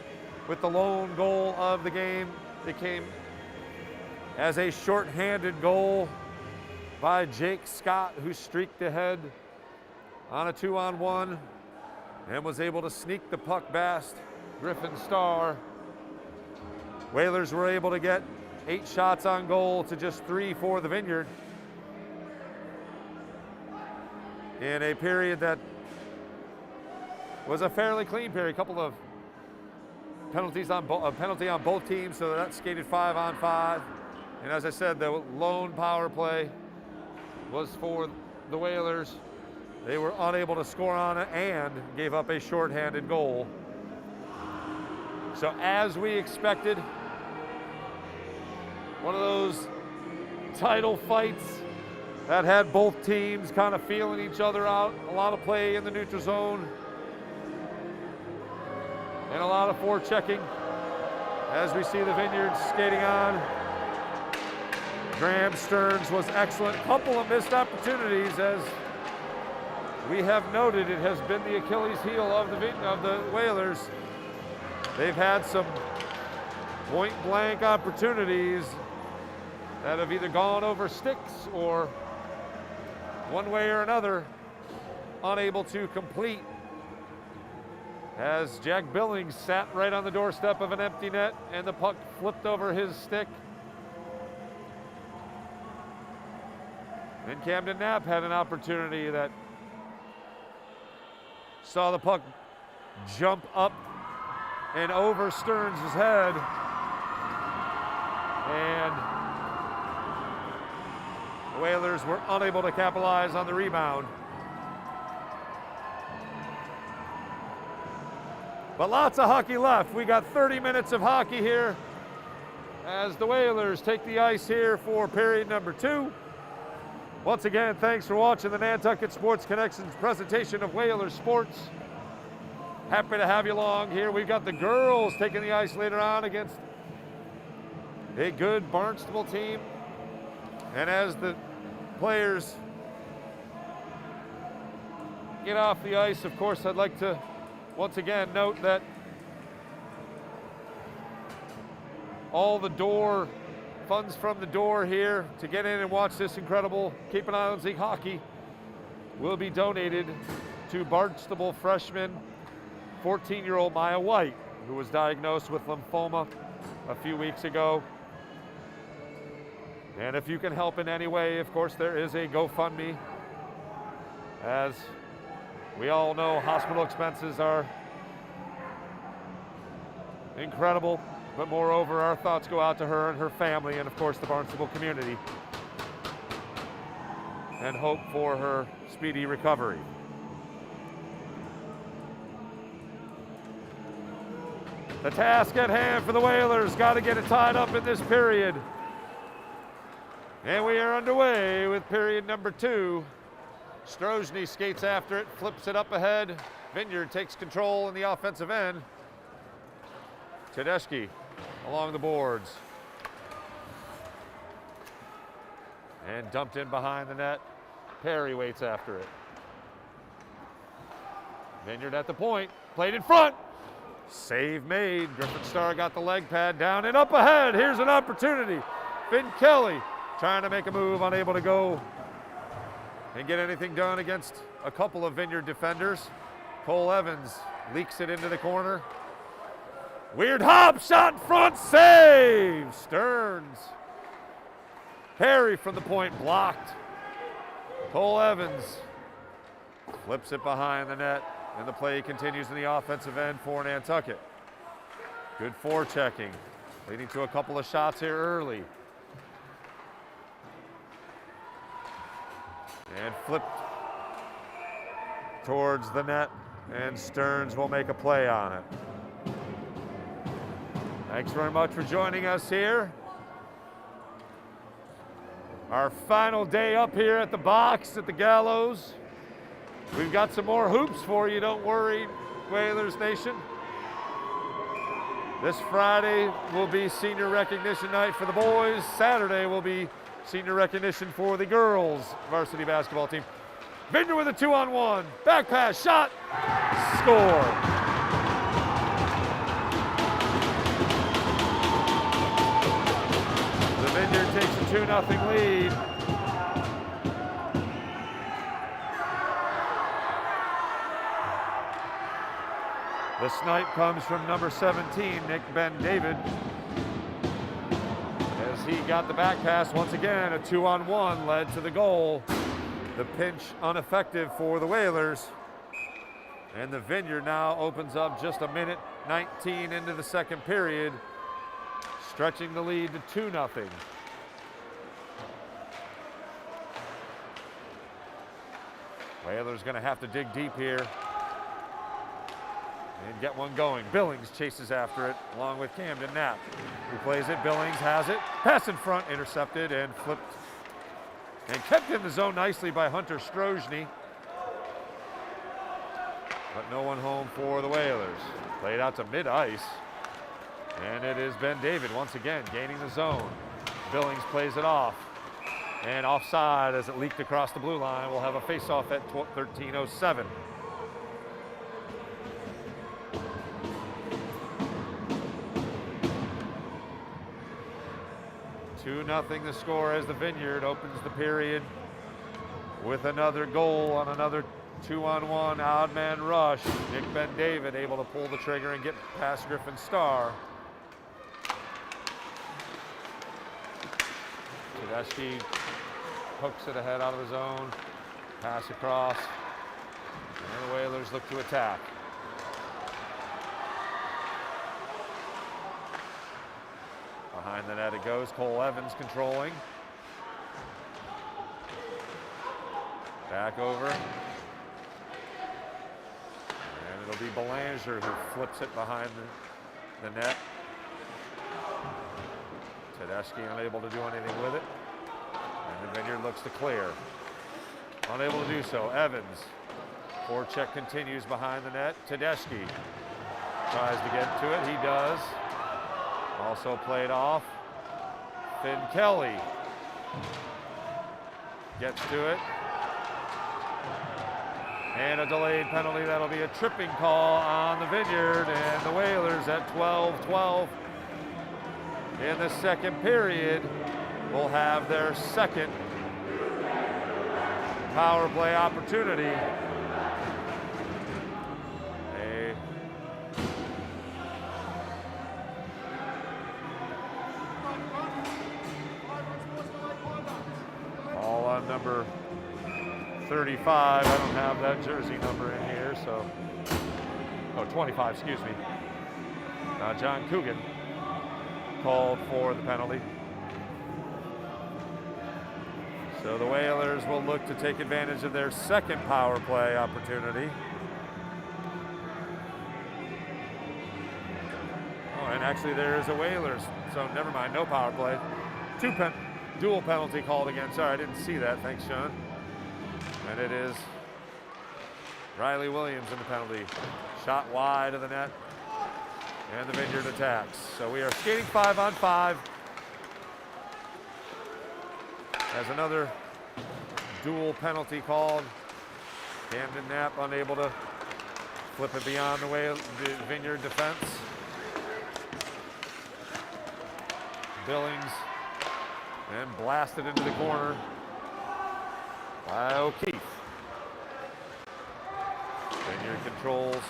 with the lone goal of the game. It came as a shorthanded goal by Jake Scott, who streaked ahead on a 2-on-1 and was able to sneak the puck past Griffin Starr. Whalers were able to get 8 shots on goal to just 3 for the Vineyard in a period that was a fairly clean period. A couple of penalties on a penalty on both teams, so that skated 5-on-5. And as I said, the lone power play was for the Whalers. They were unable to score on it and gave up a shorthanded goal. So as we expected, one of those title fights that had both teams kind of feeling each other out. A lot of play in the neutral zone and a lot of forechecking as we see the Vineyards skating on. Graham Stearns was excellent. Couple of missed opportunities, as we have noted. It has been the Achilles heel of the Whalers. They've had some point-blank opportunities that have either gone over sticks or one way or another unable to complete, as Jack Billings sat right on the doorstep of an empty net and the puck flipped over his stick. And Camden Knapp had an opportunity that saw the puck jump up and over Stearns' head, and the Whalers were unable to capitalize on the rebound. But lots of hockey left. We got 30 minutes of hockey here as the Whalers take the ice here for period number 2. Once again, thanks for watching the Nantucket Sports Connections presentation of Whalers Sports. Happy to have you along here. We've got the girls taking the ice later on against a good Barnstable team. And as the players get off the ice, of course, I'd like to once again note that all the funds from the door here to get in and watch this incredible Cape and Islands League hockey will be donated to Barnstable freshman 14-year-old Maya White, who was diagnosed with lymphoma a few weeks ago. And if you can help in any way, of course, there is a GoFundMe. As we all know, hospital expenses are incredible, but moreover, our thoughts go out to her and her family and, of course, the Barnstable community, and hope for her speedy recovery. The task at hand for the Whalers, got to get it tied up in this period. And we are underway with period number 2. Strozny skates after it, flips it up ahead. Vineyard takes control in the offensive end. Tedeschi along the boards. And dumped in behind the net. Perry waits after it. Vineyard at the point, played in front. Save made. Griffin Starr got the leg pad down and up ahead. Here's an opportunity. Finn Kelly trying to make a move, unable to go and get anything done against a couple of Vineyard defenders. Cole Evans leaks it into the corner. Weird hop shot in front, save! Stearns. Perry from the point, blocked. Cole Evans flips it behind the net, and the play continues in the offensive end for Nantucket. Good forechecking, leading to a couple of shots here early. And flipped towards the net, and Stearns will make a play on it. Thanks very much for joining us here. Our final day up here at the box at the Gallows. We've got some more hoops for you, don't worry, Whalers Nation. This Friday will be senior recognition night for the boys. Saturday will be senior recognition for the girls varsity basketball team. Vineyard with a 2-on-1, back pass, shot, score. 2-0 lead. The snipe comes from number 17, Nick Ben David. As he got the back pass, once again, a 2-on-1 led to the goal. The pinch ineffective for the Whalers. And the Vineyard now opens up just a minute 19 into the second period, stretching the lead to 2-0. Whalers going to have to dig deep here and get one going. Billings chases after it along with Camden Knapp, who plays it. Billings has it. Pass in front, intercepted and flipped and kept in the zone nicely by Hunter Strojny. But no one home for the Whalers. Played out to mid-ice. And it is Ben David once again gaining the zone. Billings plays it off. And offside as it leaked across the blue line. We'll have a face-off at 13:07. Two-0 the score as the Vineyard opens the period with another goal on another 2-on-1 odd man rush. Nick Ben David able to pull the trigger and get past Griffin Starr. Tedeschi hooks it ahead out of the zone. Pass across. And the Whalers look to attack. Behind the net it goes. Cole Evans controlling. Back over. And it'll be Belanger who flips it behind the net. Tedeschi unable to do anything with it. And the Vineyard looks to clear. Unable to do so. Evans. Forecheck continues behind the net. Tedeschi tries to get to it. He does. Also played off. Finn Kelly gets to it. And a delayed penalty. That'll be a tripping call on the Vineyard. And the Whalers at 12-12 in the second period will have their second power play opportunity. All on number 35. I don't have that jersey number in here, so. Oh, 25, excuse me. John Coogan called for the penalty. So the Whalers will look to take advantage of their second power play opportunity. Oh, and actually there is a Whalers, so never mind, no power play. Dual penalty called again. Sorry, I didn't see that. Thanks, Sean. And it is Riley Williams in the penalty. Shot wide of the net. And the Vineyard attacks. So we are skating 5-on-5. As another dual penalty called. Camden Knapp unable to flip it beyond the Vineyard defense. Billings and blasted into the corner by O'Keefe. Vineyard controls.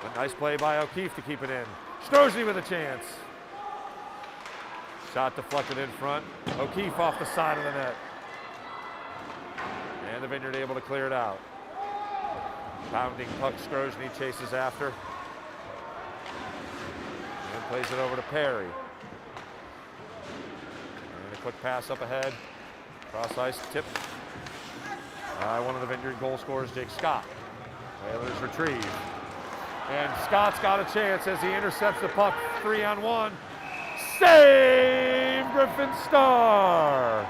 A nice play by O'Keefe to keep it in. Strojny with a chance. Shot deflected in front. O'Keefe off the side of the net. And the Vineyard able to clear it out. Pounding puck, Strojny chases after. And plays it over to Perry. And a quick pass up ahead. Cross ice tip. One of the Vineyard goal scorers, Jake Scott. Whalers retrieve. And Scott's got a chance as he intercepts the puck 3-on-1. Save Griffin Starr.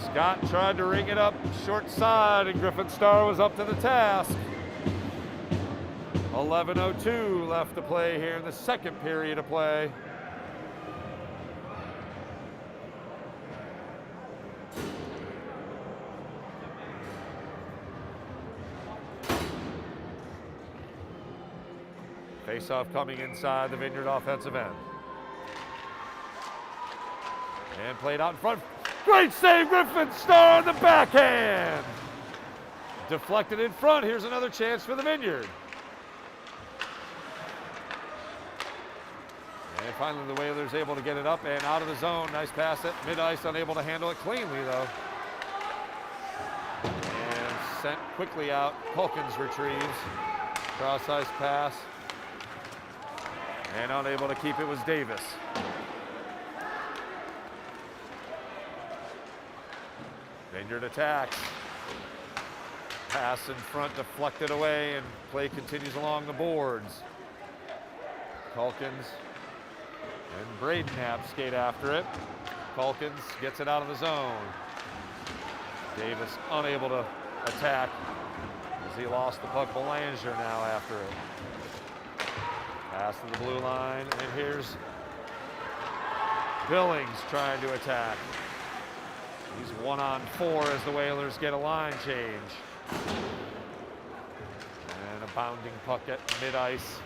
Scott tried to ring it up short side and Griffin Starr was up to the task. 11:02 left to play here in the second period of play. Face-off coming inside the Vineyard offensive end. And played out in front. Great save, Griffin Starr on the backhand. Deflected in front. Here's another chance for the Vineyard. And finally the Whalers able to get it up and out of the zone. Nice pass at mid-ice, unable to handle it cleanly though. And sent quickly out. Culkins retrieves. Cross-ice pass. And unable to keep it was Davis. Vineyard attacks. Pass in front, deflected away, and play continues along the boards. Culkins and Braden-Knapp skate after it. Culkins gets it out of the zone. Davis unable to attack as he lost the puck. Belanger now after it. Pass to the blue line, and here's Billings trying to attack. He's 1-on-4 as the Whalers get a line change. And a bounding puck at mid-ice.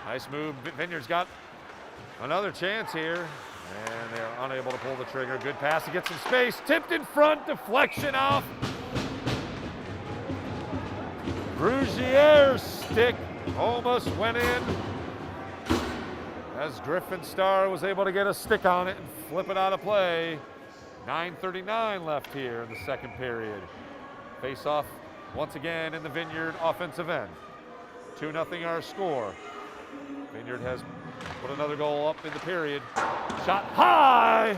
Nice move. Vineyard's got another chance here, and they're unable to pull the trigger. Good pass to get some space. Tipped in front, deflection off. Brugier's stick almost went in as Griffin Starr was able to get a stick on it and flip it out of play. 9:39 left here in the second period. Face-off once again in the Vineyard offensive end. 2-0 our score. Vineyard has put another goal up in the period. Shot high!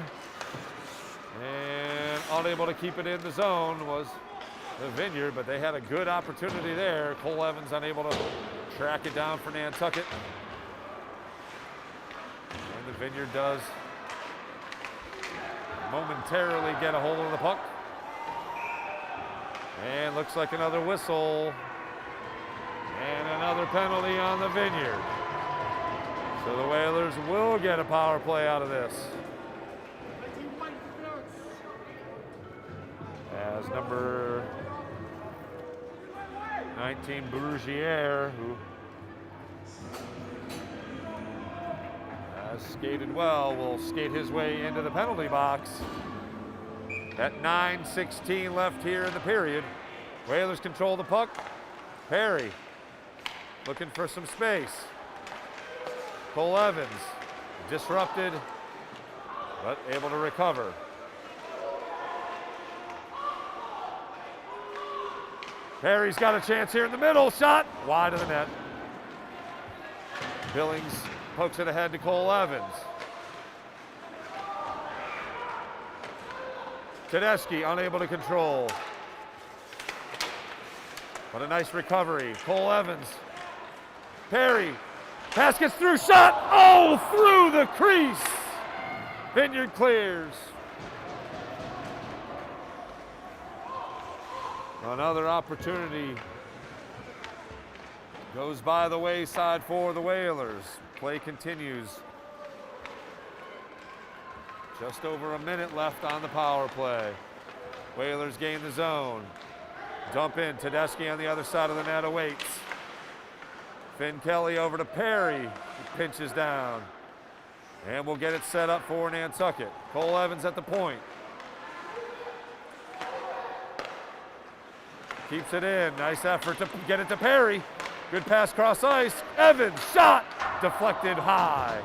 And unable to keep it in the zone was the Vineyard, but they had a good opportunity there. Cole Evans unable to track it down for Nantucket. And the Vineyard does momentarily get a hold of the puck. And looks like another whistle. And another penalty on the Vineyard. So the Whalers will get a power play out of this. As number 19, Brugier, who has skated well, will skate his way into the penalty box. At 9:16 left here in the period. Whalers control the puck. Perry looking for some space. Cole Evans disrupted, but able to recover. Perry's got a chance here in the middle. Shot wide of the net. Billings pokes it ahead to Cole Evans. Tedeschi unable to control. But a nice recovery. Cole Evans. Perry. Pass gets through. Shot. Oh, through the crease. Vineyard clears. Another opportunity goes by the wayside for the Whalers. Play continues. Just over a minute left on the power play. Whalers gain the zone. Dump in. Tedeschi on the other side of the net awaits. Finn Kelly over to Perry. He pinches down. And we'll get it set up for Nantucket. Cole Evans at the point. Keeps it in. Nice effort to get it to Perry. Good pass cross ice. Evans, shot! Deflected high.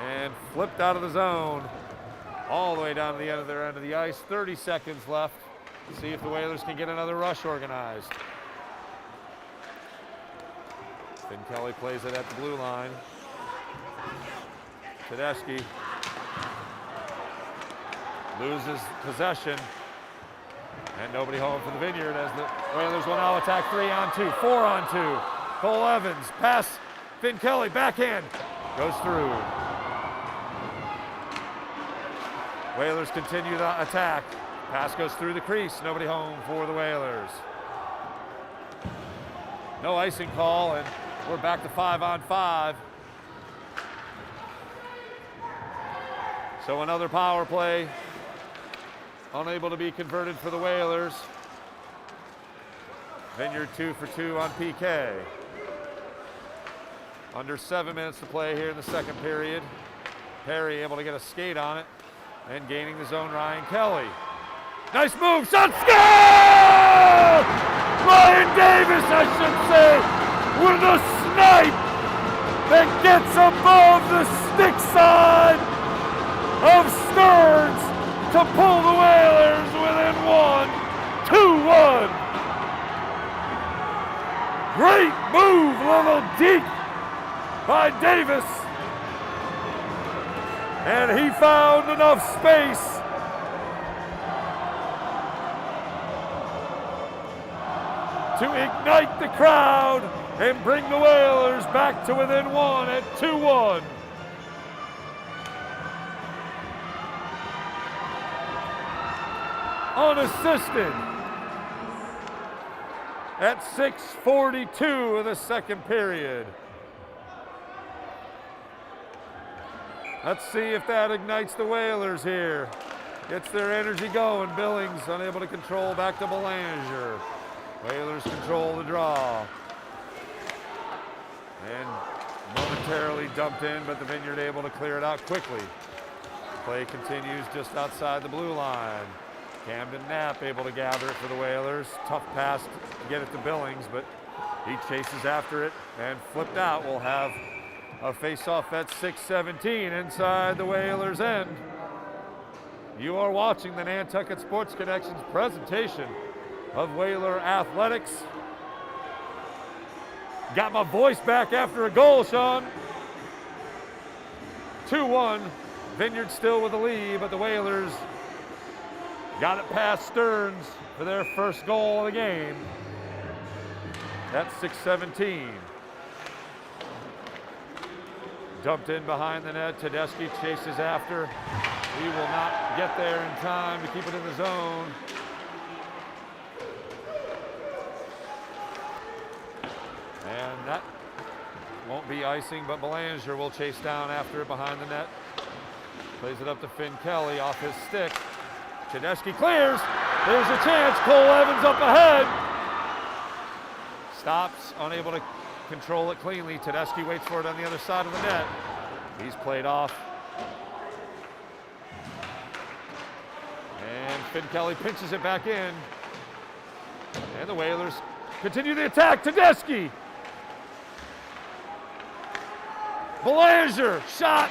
And flipped out of the zone. All the way down to the end of their end of the ice. 30 seconds left. See if the Whalers can get another rush organized. Finn Kelly plays it at the blue line. Tedeschi loses possession. And nobody home for the Vineyard as the Whalers will now attack 3-on-2, 4-on-2. Cole Evans, pass, Finn Kelly, backhand, goes through. Whalers continue the attack. Pass goes through the crease, nobody home for the Whalers. No icing call, and we're back to 5-on-5. So another power play. Unable to be converted for the Whalers. Vineyard 2 for 2 on PK. Under 7 minutes to play here in the second period. Perry able to get a skate on it and gaining the zone, Ryan Kelly. Nice move, shot, score! Ryan Davis, I should say, with a snipe that gets above the stick side of Stearns to pull the Whalers within 2-1. Great move, little deep by Davis. And he found enough space to ignite the crowd and bring the Whalers back to within 1 at 2-1. Unassisted at 6:42 of the second period. Let's see if that ignites the Whalers here. Gets their energy going. Billings unable to control, back to Belanger. Whalers control the draw. And momentarily dumped in, but the Vineyard able to clear it out quickly. Play continues just outside the blue line. Camden Knapp able to gather it for the Whalers. Tough pass to get it to Billings, but he chases after it and flipped out. We'll have a face-off at 6:17 inside the Whalers' end. You are watching the Nantucket Sports Connections presentation of Whaler Athletics. Got my voice back after a goal, Sean. 2-1, Vineyard still with the lead, but the Whalers got it past Stearns for their first goal of the game. That's 6:17. Dumped in behind the net. Tedeschi chases after. He will not get there in time to keep it in the zone. And that won't be icing, but Belanger will chase down after it behind the net. Plays it up to Finn Kelly off his stick. Tedeschi clears. There's a chance. Cole Evans up ahead. Stops, unable to control it cleanly. Tedeschi waits for it on the other side of the net. He's played off. And Finn Kelly pinches it back in. And the Whalers continue the attack. Tedeschi. Belanger, shot.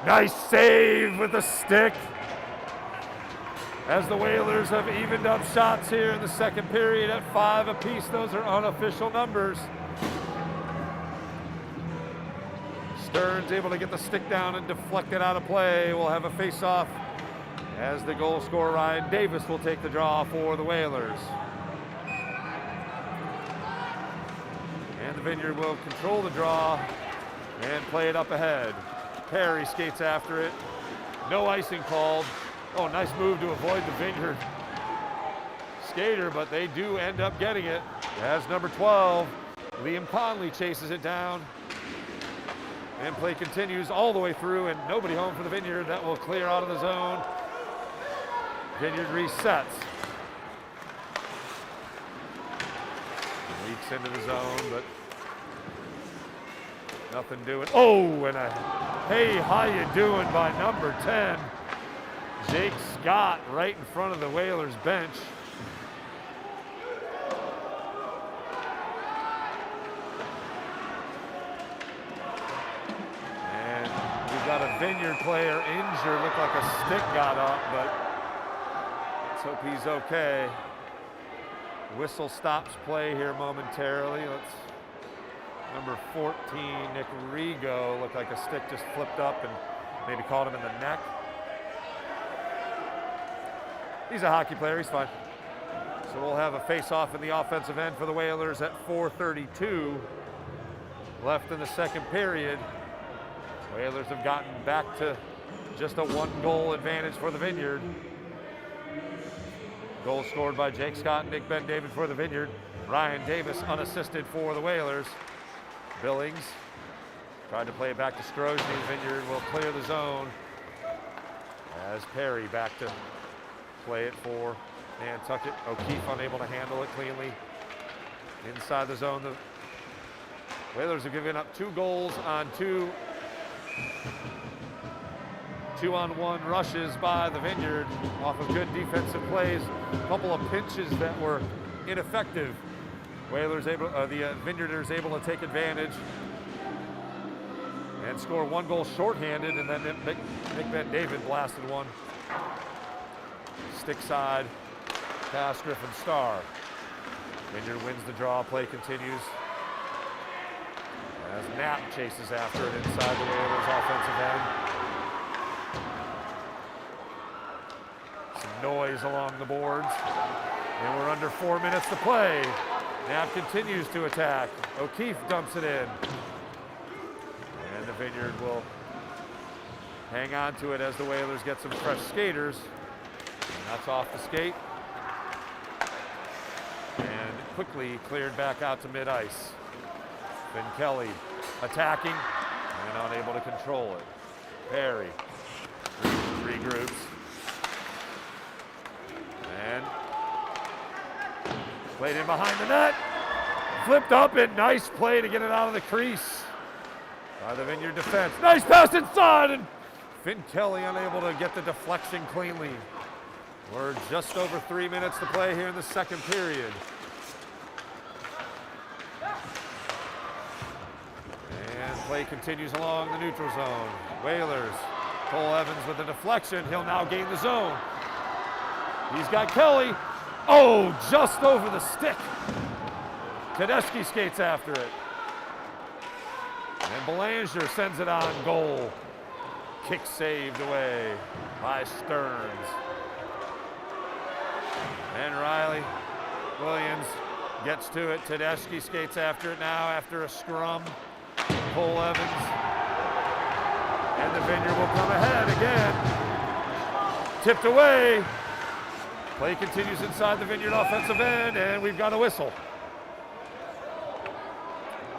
Nice save with the stick. As the Whalers have evened up shots here in the second period at 5 apiece. Those are unofficial numbers. Stearns able to get the stick down and deflect it out of play. We'll have a face-off as the goal scorer Ryan Davis will take the draw for the Whalers. And the Vineyard will control the draw and play it up ahead. Perry skates after it. No icing called. Oh, nice move to avoid the Vineyard skater, but they do end up getting it. As number 12, Liam Conley chases it down. And play continues all the way through, and nobody home for the Vineyard. That will clear out of the zone. Vineyard resets. Leaks into the zone, but nothing doing. Oh, and a hey, how you doing by number 10. Jake Scott right in front of the Whalers bench. And we've got a Vineyard player injured. Looked like a stick got up, but let's hope he's okay. Whistle stops play here momentarily. Number 14, Nick Rigo, looked like a stick just flipped up and maybe caught him in the neck. He's a hockey player, he's fine. So we'll have a face-off in the offensive end for the Whalers at 4:32 left in the second period. Whalers have gotten back to just a 1-goal advantage for the Vineyard. Goal scored by Jake Scott and Nick Ben David for the Vineyard. Ryan Davis unassisted for the Whalers. Billings tried to play it back to Strozny. Vineyard will clear the zone as Perry back to play it for Nantucket. O'Keefe unable to handle it cleanly. inside the zone. The Whalers have given up 2 goals on 2 2-on-1 rushes by the Vineyard off of good defensive plays. A couple of pinches that were ineffective. The Vineyarders able to take advantage and score 1 goal shorthanded, and then Nick Van David blasted one. Stick side pass Griffin Starr. Vineyard wins the draw, play continues. As Knapp chases after it inside the Whalers offensive end. Some noise along the boards. And we're under 4 minutes to play. Knapp continues to attack. O'Keefe dumps it in. And the Vineyard will hang on to it as the Whalers get some fresh skaters. And that's off the skate. And quickly cleared back out to mid-ice. Finn Kelly attacking and unable to control it. Perry regroups. And played in behind the net. Flipped up and nice play to get it out of the crease by the Vineyard defense. Nice pass inside, and Finn Kelly unable to get the deflection cleanly. We're just over 3 minutes to play here in the second period. And play continues along the neutral zone. Whalers, Cole Evans with a deflection. He'll now gain the zone. He's got Kelly. Oh, just over the stick. Tedeschi skates after it. And Belanger sends it on goal. Kick saved away by Stearns. And Riley Williams gets to it. Tedeschi skates after it now after a scrum. Cole Evans. And the Vineyard will come ahead again. Tipped away. Play continues inside the Vineyard offensive end, and we've got a whistle.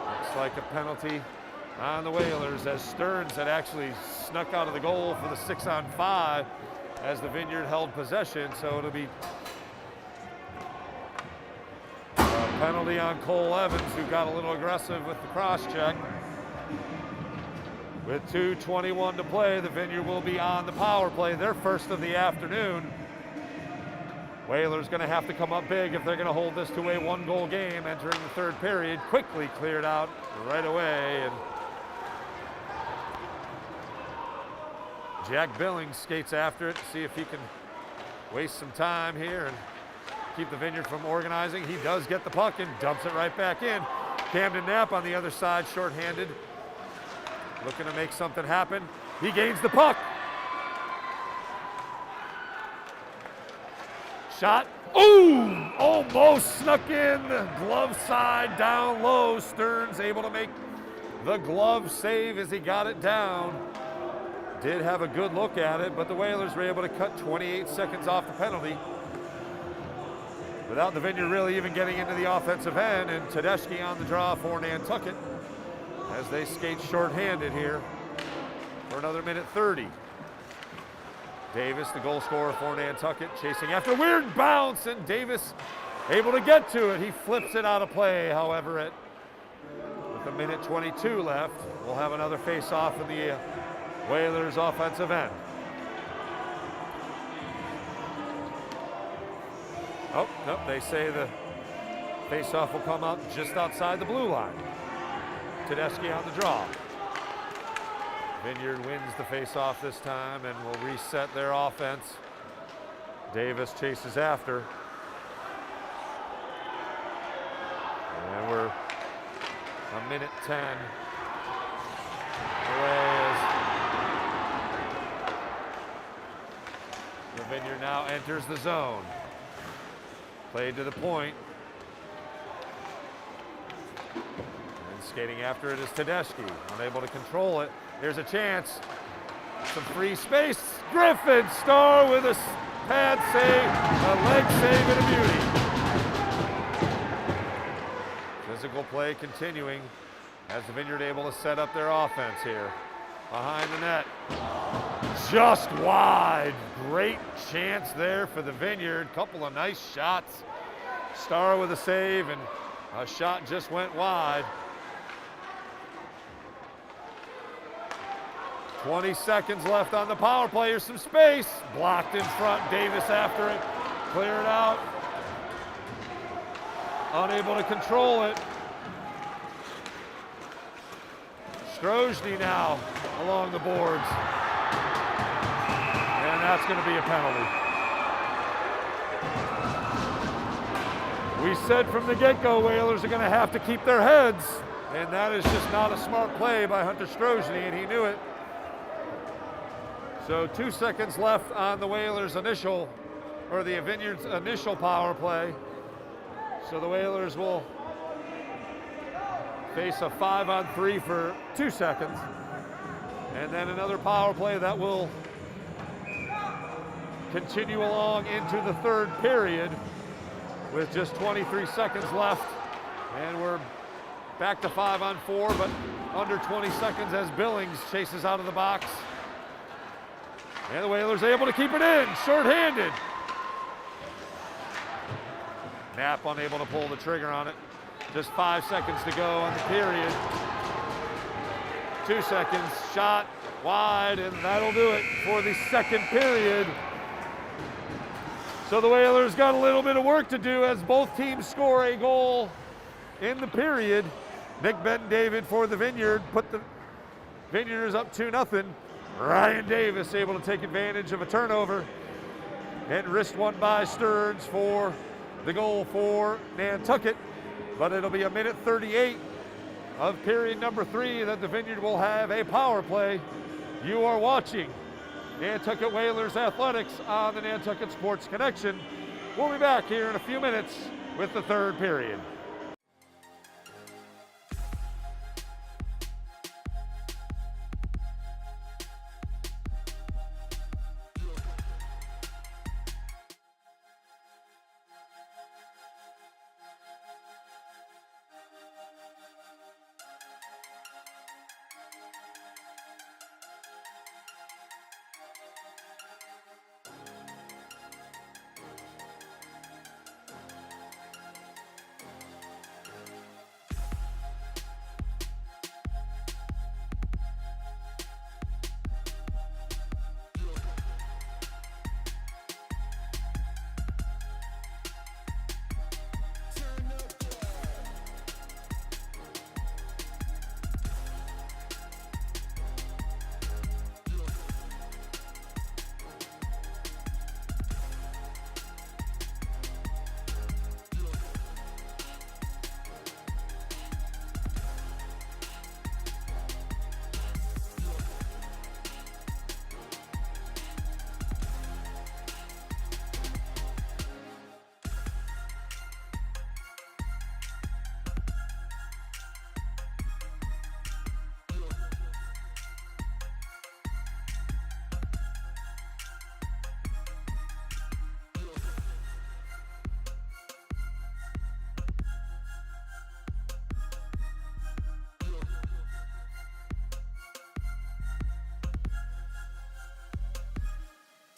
Looks like a penalty on the Whalers as Stearns had actually snuck out of the goal for the 6-on-5 as the Vineyard held possession, so it'll be a penalty on Cole Evans, who got a little aggressive with the cross-check. With 2:21 to play, the Vineyard will be on the power play, their first of the afternoon. Whalers going to have to come up big if they're going to hold this to a 1-goal game entering the third period. Quickly cleared out right away. And Jack Billings skates after it to see if he can waste some time here and keep the Vineyard from organizing. He does get the puck and dumps it right back in. Camden Knapp on the other side, shorthanded, looking to make something happen. He gains the puck. Shot, ooh, almost snuck in the glove side down low. Stearns able to make the glove save as he got it down. Did have a good look at it, but the Whalers were able to cut 28 seconds off the penalty without the Vineyard really even getting into the offensive end, and Tedeschi on the draw for Nantucket as they skate shorthanded here for another minute 30. Davis, the goal scorer for Nantucket, chasing after a weird bounce, and Davis able to get to it. He flips it out of play, however, with a minute 22 left. We'll have another face-off in the Whalers offensive end. Oh, nope, they say the face-off will come out just outside the blue line. Tedeschi on the draw. Vineyard wins the face-off this time and will reset their offense. Davis chases after. And we're a minute 10 away as the Vineyard now enters the zone. Played to the point. And skating after it is Tedeschi, unable to control it. Here's a chance. Some free space. Griffin Starr with a pad save, a leg save, and a beauty. Physical play continuing as the Vineyard able to set up their offense here. Behind the net. Just wide. Great chance there for the Vineyard. Couple of nice shots. Starr with a save and A shot just went wide. 20 seconds left on the power play. Here's some space. Blocked in front. Davis after it. Cleared out. Unable to control it. Strozny now along the boards. And that's going to be a penalty. We said from the get-go, Whalers are going to have to keep their heads. And that is just not a smart play by Hunter Strozny, and he knew it. So 2 seconds left on the Whalers' initial, or the Vineyard's initial power play. So the Whalers will face a 5-on-3 for 2 seconds. And then another power play that will continue along into the third period with just 23 seconds left. And we're back to 5-on-4, but under 20 seconds as Billings chases out of the box. And the Whalers able to keep it in, short-handed. Knapp unable to pull the trigger on it. Just 5 seconds to go on the period. 2 seconds, shot wide, and that'll do it for the second period. So the Whalers got a little bit of work to do as both teams score a goal in the period. Nick Benton-David for the Vineyard put the Vineyarders up 2-0. Ryan Davis able to take advantage of a turnover and wrist one by Stearns for the goal for Nantucket. But it'll be a minute 38 of period number 3 that the Vineyard will have a power play. You are watching Nantucket Whalers Athletics on the Nantucket Sports Connection. We'll be back here in a few minutes with the third period.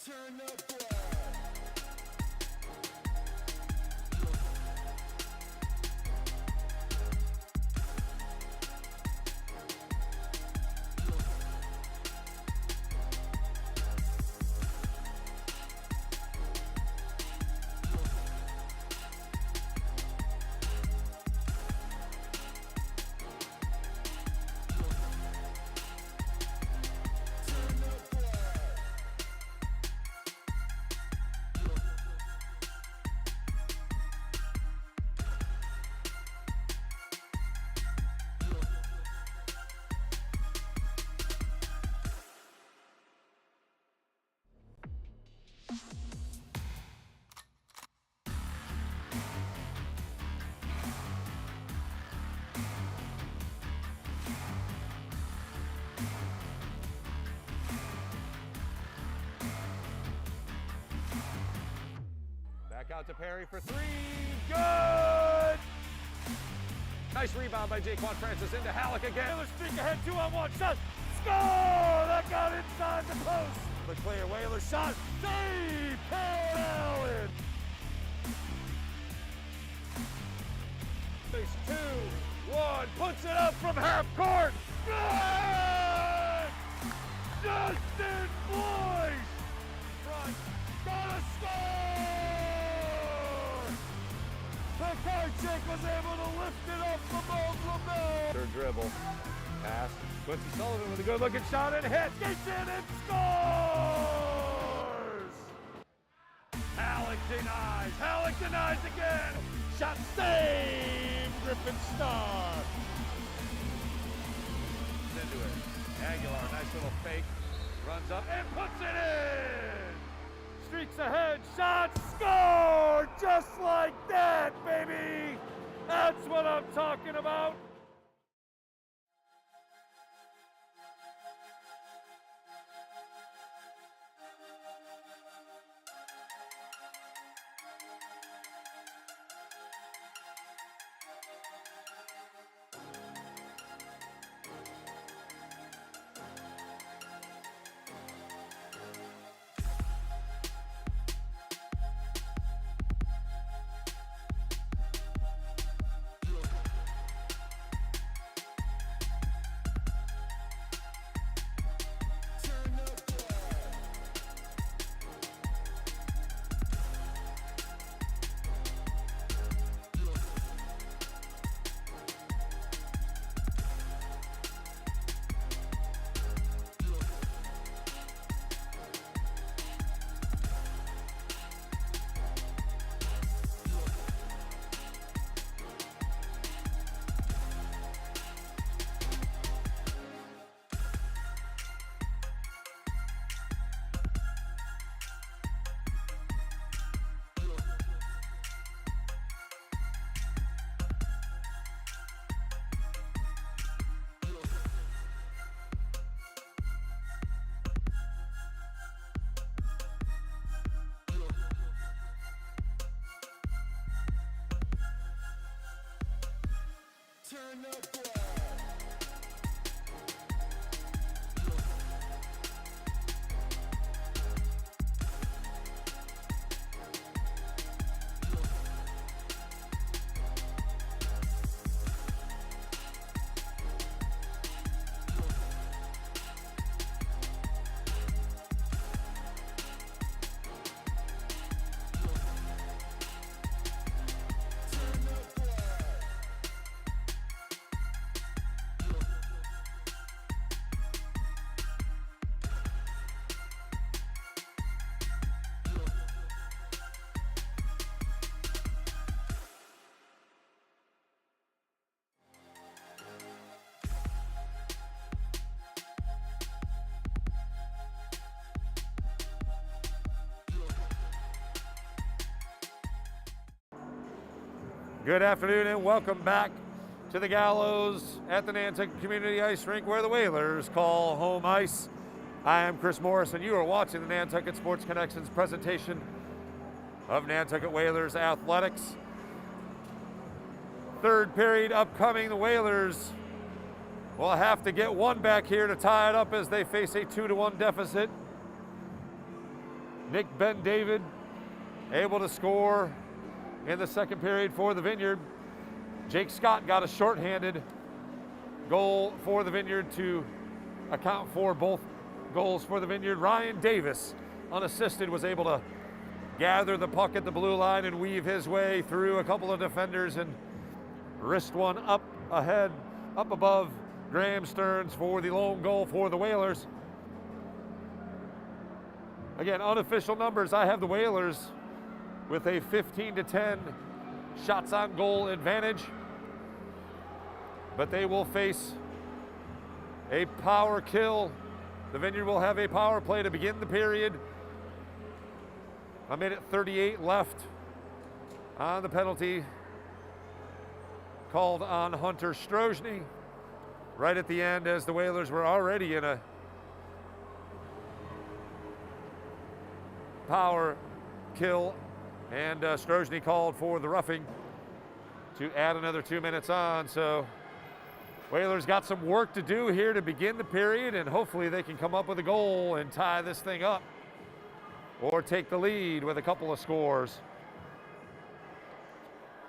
Turn up. Back out to Perry for three. Good! Nice rebound by Jaquan Francis into Halleck again. Whalers streak ahead, 2-on-1 shot. Score! That got inside the post. The clear Whalers shot. Save! Allen! 2-1, puts it up from half court. Good! Justin Boyce! Front, gonna score! Pekarczyk was able to lift it up above LaBelle. Third dribble, pass. Quincy Sullivan with a good looking shot and hits, gets in and scores! Halleck denies again. Shot saved, Griffin Starr. Into it. Aguilar, nice little fake. Runs up and puts it in. Streaks ahead, shot, score! Just like that, baby. That's what I'm talking about. Turn up. Good afternoon and welcome back to the Gallows at the Nantucket Community Ice Rink where the Whalers call home ice. I am Chris Morris and you are watching the Nantucket Sports Connections presentation of Nantucket Whalers Athletics. Third period upcoming. The Whalers will have to get one back here to tie it up as they face a 2-1 deficit. Nick Ben-David able to score in the second period for the Vineyard. Jake Scott got a shorthanded goal for the Vineyard to account for both goals for the Vineyard. Ryan Davis, unassisted, was able to gather the puck at the blue line and weave his way through a couple of defenders and wrist one up ahead, up above Graham Stearns for the lone goal for the Whalers. Again, unofficial numbers, I have the Whalers with a 15-10 shots on goal advantage, but they will face a power kill. The Vineyard will have a power play to begin the period. A minute 38 left on the penalty called on Hunter Strozny right at the end, as the Whalers were already in a power kill, and Strozny called for the roughing to add another 2 minutes on. So Whalers got some work to do here to begin the period, and hopefully they can come up with a goal and tie this thing up or take the lead with a couple of scores.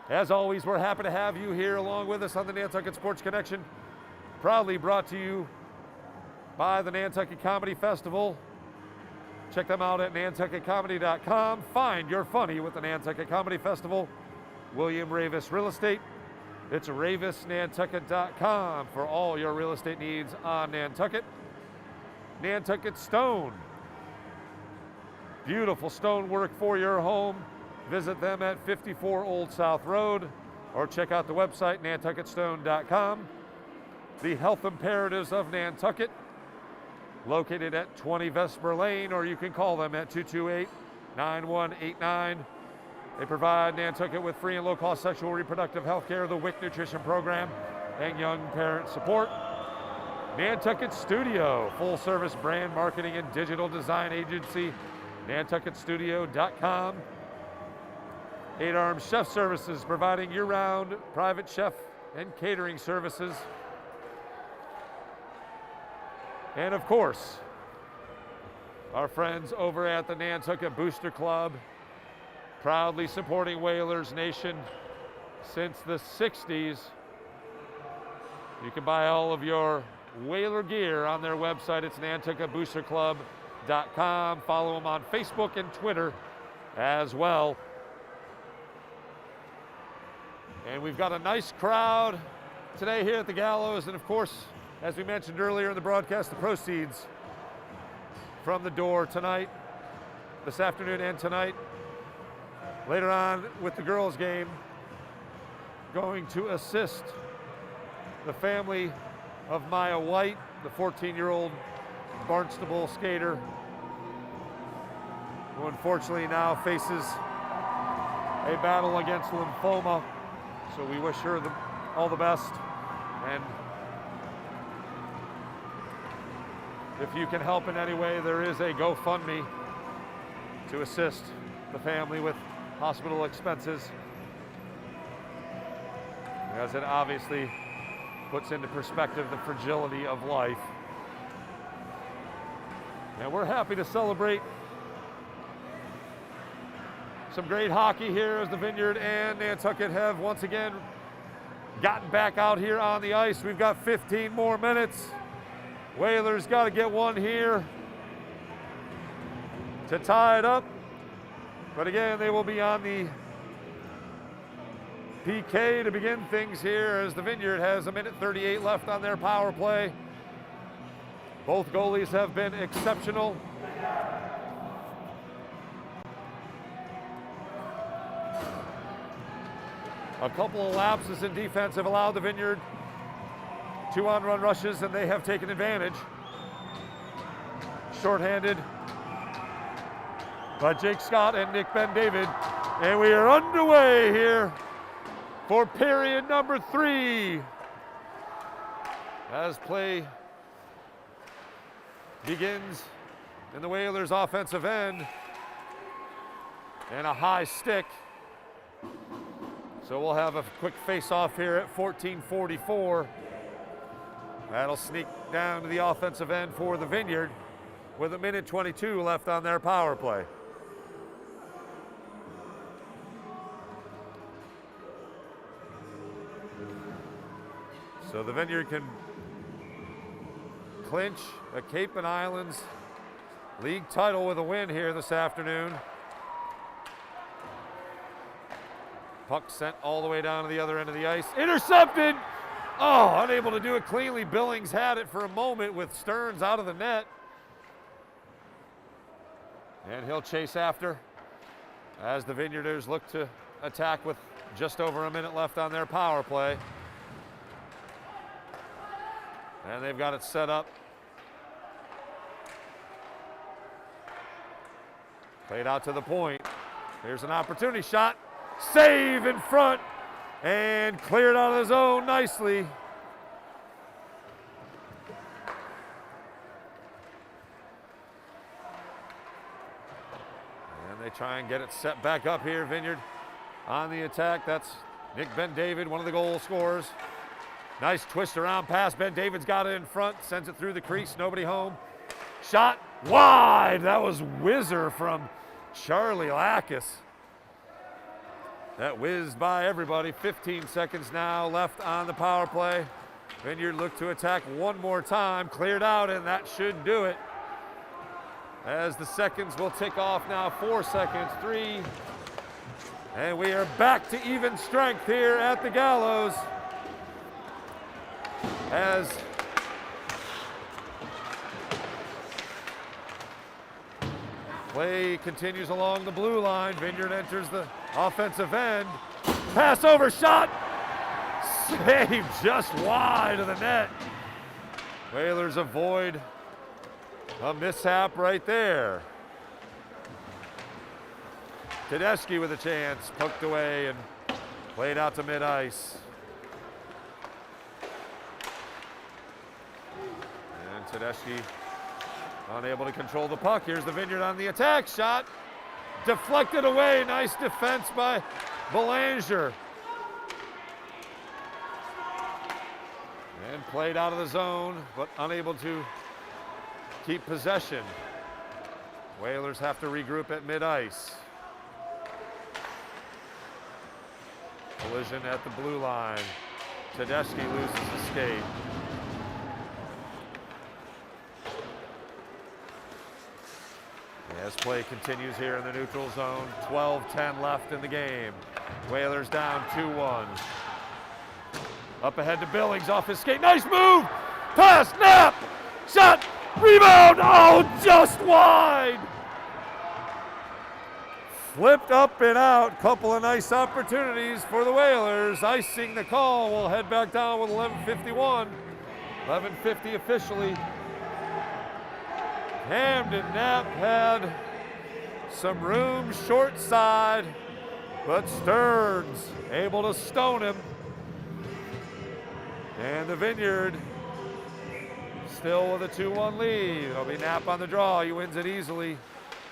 As always, we're happy to have you here along with us on the Nantucket Sports Connection. Proudly brought to you by the Nantucket Comedy Festival. Check them out at nantucketcomedy.com. Find your funny with the Nantucket Comedy Festival. William Ravis Real Estate. It's ravisnantucket.com for all your real estate needs on Nantucket. Nantucket Stone. Beautiful stonework for your home. Visit them at 54 Old South Road or check out the website nantucketstone.com. The Health Imperatives of Nantucket, located at 20 Vesper Lane, or you can call them at 228-9189. They provide Nantucket with free and low-cost sexual reproductive health care, the WIC Nutrition Program, and young parent support. Nantucket Studio, full-service brand marketing and digital design agency, nantucketstudio.com. 8 Arm Chef Services, providing year-round private chef and catering services. And of course, our friends over at the Nantucket Booster Club, proudly supporting Whalers Nation since the 60s. You can buy all of your Whaler gear on their website. It's nantucketboosterclub.com. Follow them on Facebook and Twitter as well. And we've got a nice crowd today here at the Gallows. And of course, as we mentioned earlier in the broadcast, the proceeds from the door tonight, this afternoon and tonight, later on with the girls' game, going to assist the family of Maya White, the 14-year-old Barnstable skater, who unfortunately now faces a battle against lymphoma. So we wish her all the best. And if you can help in any way, there is a GoFundMe to assist the family with hospital expenses, as it obviously puts into perspective the fragility of life. And we're happy to celebrate some great hockey here as the Vineyard and Nantucket have once again gotten back out here on the ice. We've got 15 more minutes. Whalers got to get one here to tie it up. But again, they will be on the PK to begin things here as the Vineyard has 1:38 left on their power play. Both goalies have been exceptional. A couple of lapses in defense have allowed the Vineyard 2 on-run rushes, and they have taken advantage. Shorthanded by Jake Scott and Nick Ben-David. And we are underway here for period number 3. As play begins in the Whalers' offensive end. And a high stick. So we'll have a quick face-off here at 14:44. That'll sneak down to the offensive end for the Vineyard with 1:22 left on their power play. So the Vineyard can clinch a Cape and Islands league title with a win here this afternoon. Puck sent all the way down to the other end of the ice. Intercepted! Oh, unable to do it cleanly. Billings had it for a moment with Stearns out of the net. And he'll chase after as the Vineyarders look to attack with just over a minute left on their power play. And they've got it set up. Played out to the point. Here's an opportunity shot. Save in front and cleared out of the zone nicely. And they try and get it set back up here. Vineyard on the attack. That's Nick Ben-David, one of the goal scorers. Nice twist around pass. Ben-David's got it in front, sends it through the crease, nobody home. Shot wide. That was whizzer from Charlie Lackus. That whizzed by everybody. 15 seconds now left on the power play. Vineyard look to attack one more time. Cleared out, and that should do it. As the seconds will tick off now. 4 seconds, 3. And we are back to even strength here at the Gallows. As play continues along the blue line. Vineyard enters the offensive end. Pass over, shot. Saved just wide of the net. Whalers avoid a mishap right there. Tedeschi with a chance, poked away and played out to mid-ice. And Tedeschi unable to control the puck. Here's the Vineyard on the attack. Shot deflected away. Nice defense by Belanger. And played out of the zone, but unable to keep possession. Whalers have to regroup at mid-ice. Collision at the blue line. Tedeschi loses the skate. As play continues here in the neutral zone, 12-10 left in the game. Whalers down 2-1. Up ahead to Billings off his skate. Nice move! Pass, Knapp! Shot! Rebound! Oh, just wide! Flipped up and out. Couple of nice opportunities for the Whalers. Icing the call. We'll head back down with 11:51. 11:50 officially. Hamden Knapp had some room short side, but Stearns able to stone him. And the Vineyard still with a 2-1 lead. It'll be Knapp on the draw. He wins it easily.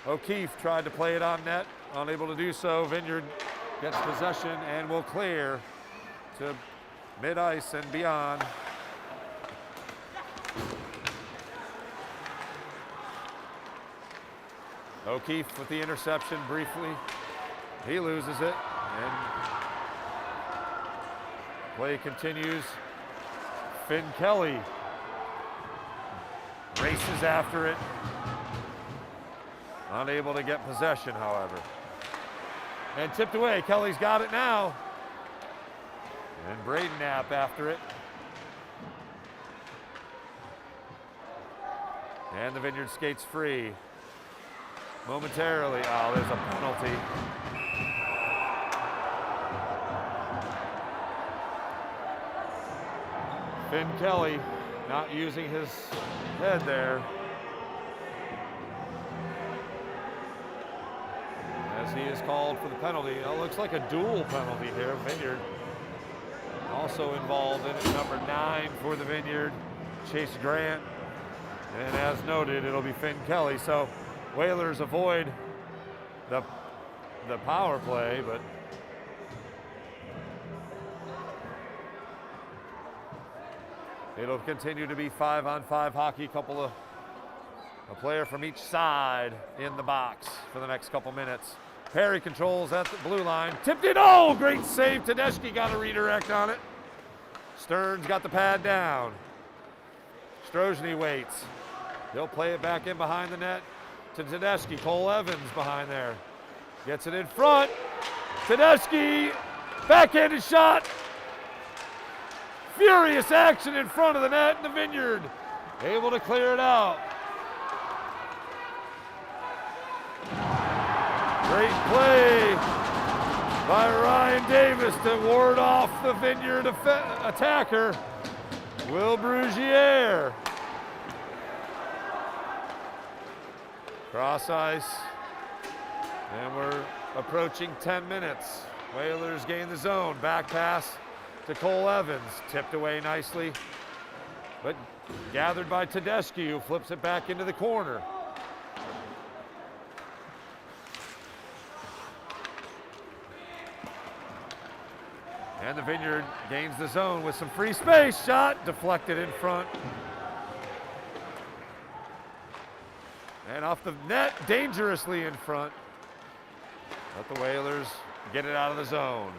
O'Keefe tried to play it on net, unable to do so. Vineyard gets possession and will clear to mid-ice and beyond. O'Keefe with the interception briefly. He loses it, and play continues. Finn Kelly races after it. Unable to get possession, however. And tipped away. Kelly's got it now. And Braden Knapp after it. And the Vineyard skates free. Momentarily. Oh, there's a penalty. Finn Kelly not using his head there. As he is called for the penalty. It looks like a dual penalty here. Vineyard also involved in it. Number 9 for the Vineyard, Chase Grant. And as noted, it'll be Finn Kelly. So Whalers avoid the power play, but it'll continue to be 5-on-5 hockey. A player from each side in the box for the next couple minutes. Perry controls at the blue line. Tipped it. Oh, great save. Tedeschi got a redirect on it. Stearns got the pad down. Strozny waits. He'll play it back in behind the net to Tedeschi. Cole Evans behind there. Gets it in front. Tedeschi, backhanded shot. Furious action in front of the net, and the Vineyard able to clear it out. Great play by Ryan Davis to ward off the Vineyard attacker, Will Brugiere. Cross ice, and we're approaching 10 minutes. Whalers gain the zone. Back pass to Cole Evans, tipped away nicely, but gathered by Tedeschi, who flips it back into the corner. And the Vineyard gains the zone with some free space. Shot deflected in front. And off the net, dangerously in front. But the Whalers get it out of the zone.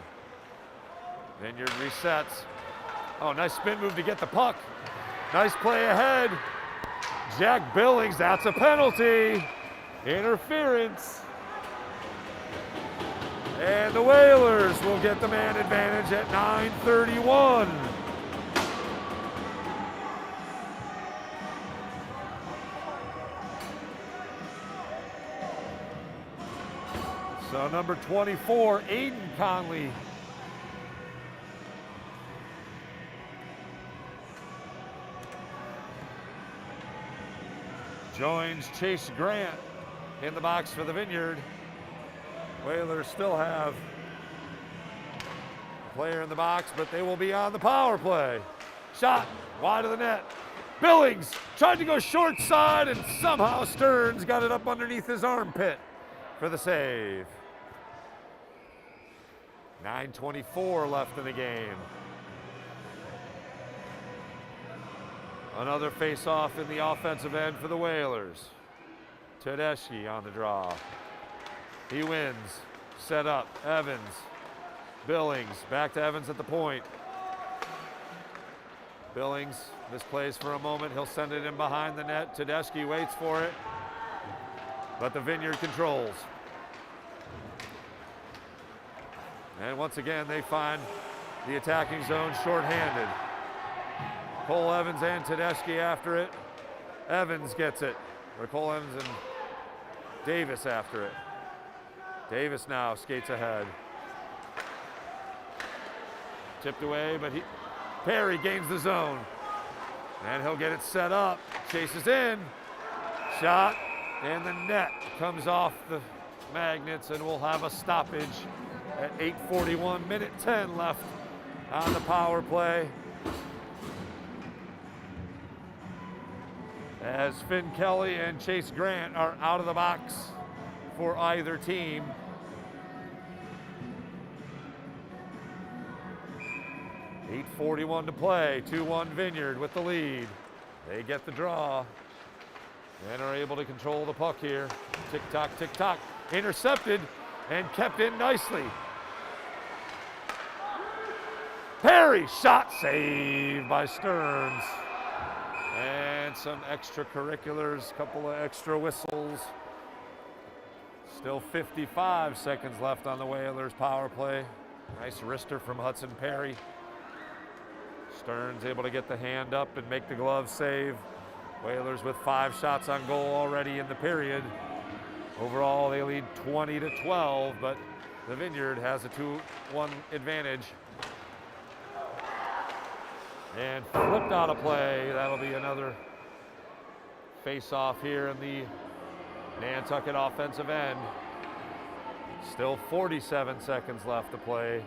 Vineyard resets. Oh, nice spin move to get the puck. Nice play ahead. Jack Billings, that's a penalty. Interference. And the Whalers will get the man advantage at 9:31. So number 24, Aiden Conley. Joins Chase Grant in the box for the Vineyard. Whalers still have a player in the box, but they will be on the power play. Shot wide of the net. Billings tried to go short side, and somehow Stearns got it up underneath his armpit for the save. 9:24 left in the game. Another face-off in the offensive end for the Whalers. Tedeschi on the draw. He wins. Set up. Evans. Billings. Back to Evans at the point. Billings misplays for a moment. He'll send it in behind the net. Tedeschi waits for it. But the Vineyard controls. And once again, they find the attacking zone shorthanded. Cole Evans and Tedeschi after it. Evans gets it. Or Cole Evans and Davis after it. Davis now skates ahead. Tipped away, but Perry gains the zone. And he'll get it set up. Chases in. Shot. And the net comes off the magnets, and we'll have a stoppage at 8:41, minute 10 left on the power play. As Finn Kelly and Chase Grant are out of the box for either team. .8:41 to play, 2-1 Vineyard with the lead. They get the draw and are able to control the puck here. Tick-tock, tick-tock, intercepted and kept in nicely. Perry, shot, save by Stearns. And some extracurriculars, couple of extra whistles. Still 55 seconds left on the Whalers power play. Nice wrister from Hudson Perry. Stearns able to get the hand up and make the glove save. Whalers with 5 shots on goal already in the period. Overall, they lead 20-12, but the Vineyard has a 2-1 advantage. And flipped out of play. That'll be another face-off here in the Nantucket offensive end. Still 47 seconds left to play.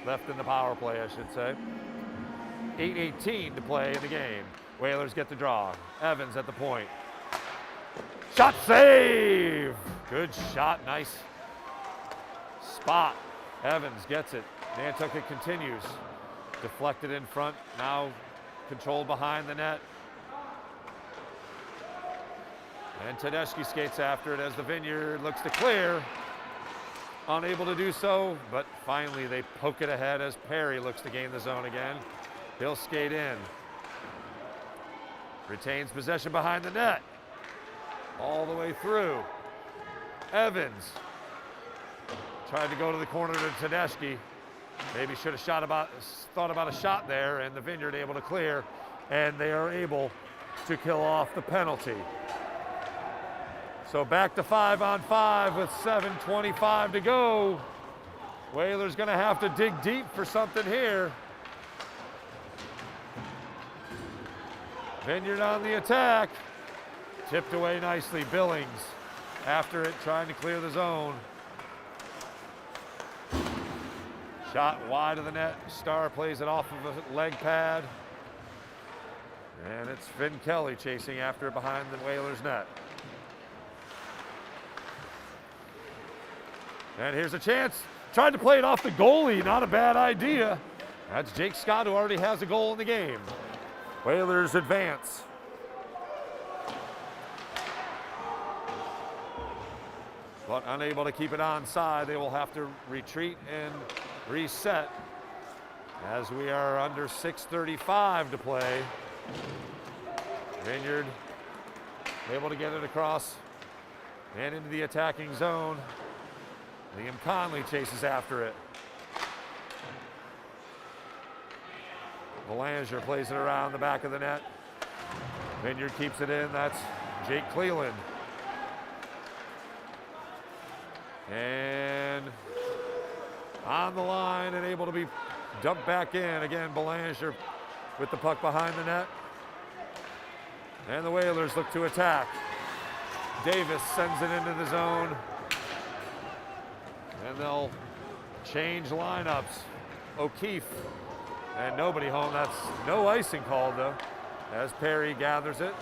Left in the power play, I should say. 8:18 to play in the game. Whalers get the draw. Evans at the point. Shot, save! Good shot, nice spot. Evans gets it. Nantucket continues. Deflected in front, now controlled behind the net. And Tedeschi skates after it as the Vineyard looks to clear. Unable to do so, but finally they poke it ahead as Perry looks to gain the zone again. He'll skate in. Retains possession behind the net. All the way through. Evans tried to go to the corner to Tedeschi. Maybe should have thought about a shot there, and the Vineyard able to clear, and they are able to kill off the penalty. So back to 5-on-5 with 7:25 to go. Whalers gonna have to dig deep for something here. Vineyard on the attack. Tipped away nicely, Billings after it, trying to clear the zone. Shot wide of the net. Starr plays it off of a leg pad. And it's Finn Kelly chasing after it behind the Whalers net. And here's a chance. Tried to play it off the goalie. Not a bad idea. That's Jake Scott, who already has a goal in the game. Whalers advance. but unable to keep it onside. They will have to retreat and reset as we are under 6:35 to play. Vineyard able to get it across and into the attacking zone. Liam Conley chases after it. Belanger plays it around the back of the net. Vineyard keeps it in. That's Jake Cleland. And on the line and able to be dumped back in. Again, Belanger with the puck behind the net. And the Whalers look to attack. Davis sends it into the zone. And they'll change lineups. O'Keefe and nobody home. That's no icing called though, as Perry gathers it.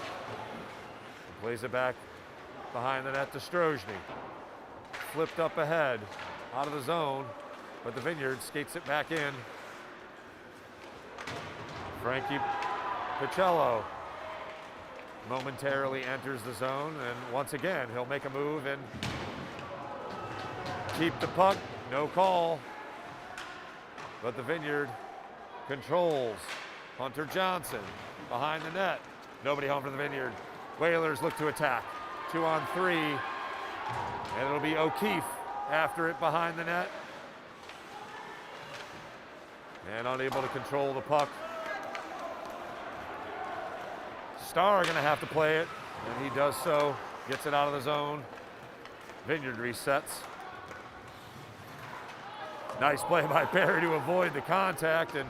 Plays it back behind the net to Strojny. Flipped up ahead, out of the zone, but the Vineyard skates it back in. Frankie Pacello momentarily enters the zone, and once again, he'll make a move and keep the puck. No call, but the Vineyard controls. Hunter Johnson behind the net. Nobody home for the Vineyard. Whalers look to attack. 2-on-3, and it'll be O'Keefe after it behind the net. And unable to control the puck. Starr gonna have to play it, and he does so. Gets it out of the zone. Vineyard resets. Nice play by Perry to avoid the contact and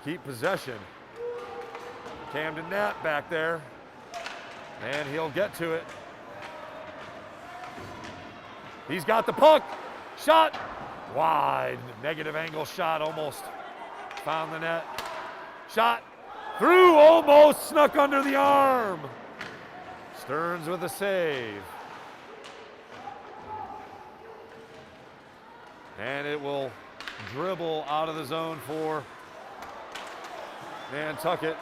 keep possession. Camden Knapp back there, and he'll get to it. He's got the puck. Shot wide. Negative angle shot, almost found the net. Shot through, almost snuck under the arm. Stearns with a save. And it will dribble out of the zone for Nantucket.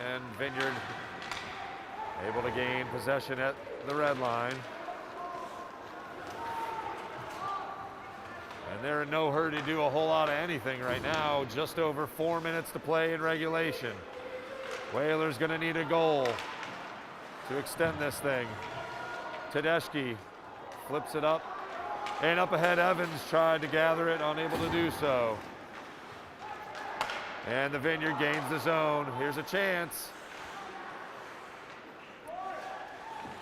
And Vineyard able to gain possession at the red line. And they're in no hurry to do a whole lot of anything right now. Just over 4 minutes to play in regulation. Whalers gonna need a goal to extend this thing. Tedeschi flips it up. And up ahead, Evans tried to gather it, unable to do so. And the Vineyard gains the zone. Here's a chance.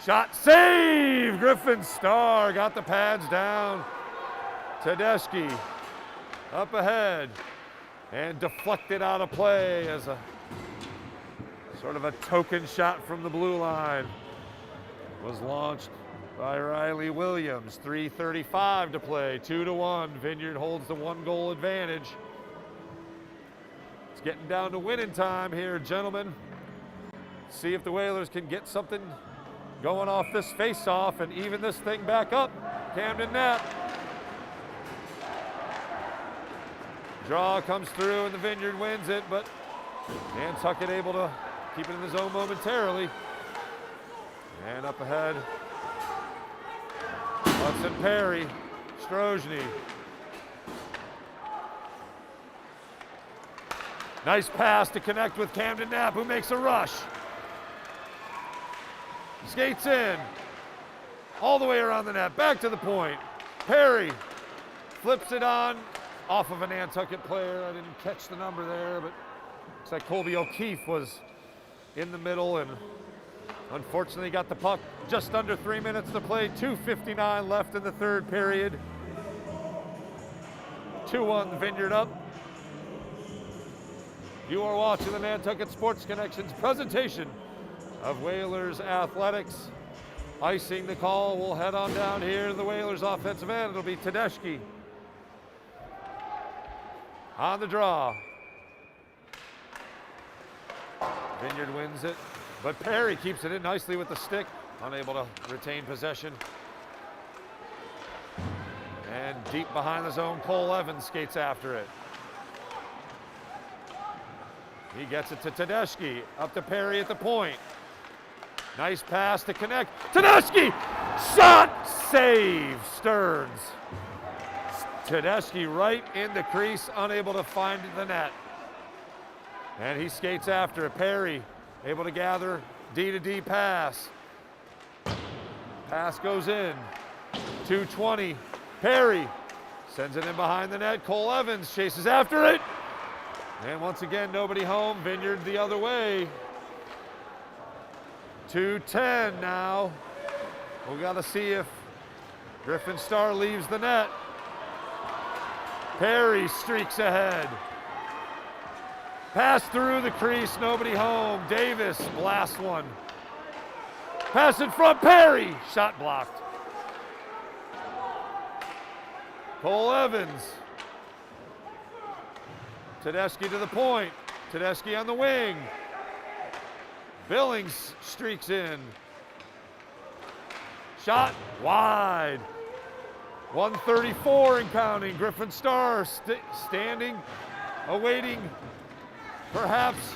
Shot, save! Griffin Starr got the pads down. Tedeschi up ahead and deflected out of play as a sort of a token shot from the blue line. Was launched by Riley Williams. 3:35 to play, 2-1. Vineyard holds the 1-goal advantage. It's getting down to winning time here, gentlemen. See if the Whalers can get something going off this face-off and even this thing back up. Camden Knapp. Draw comes through and the Vineyard wins it, but Nantucket able to keep it in the zone momentarily. And up ahead, Hudson Perry, Strojny. Nice pass to connect with Camden Knapp, who makes a rush. Skates in, all the way around the net, back to the point. Perry flips it on, off of a Nantucket player. I didn't catch the number there, but looks like Colby O'Keefe was in the middle and unfortunately got the puck just under 3 minutes to play. 2:59 left in the third period. 2-1 Vineyard up. You are watching the Nantucket Sports Connections presentation of Whalers Athletics. Icing the call. We'll head on down here to the Whalers offensive end. It'll be Tedeschi on the draw. Vineyard wins it, but Perry keeps it in nicely with the stick, unable to retain possession. And deep behind the zone, Cole Evans skates after it. He gets it to Tedeschi, up to Perry at the point. Nice pass to connect. Tedeschi Shot! Save, Stearns. Tedeschi right in the crease, unable to find the net. And he skates after it. Perry able to gather D-to-D pass. Pass goes in. 2:20. Perry sends it in behind the net. Cole Evans chases after it. And once again, nobody home. Vineyard the other way. 2:10 now. We got to see if Griffin Star leaves the net. Perry streaks ahead. Pass through the crease, nobody home. Davis blasts one. Pass in front, Perry. Shot blocked. Cole Evans. Tedeschi to the point. Tedeschi on the wing. Billings streaks in. Shot wide. 134 and counting. Griffin Star standing, awaiting perhaps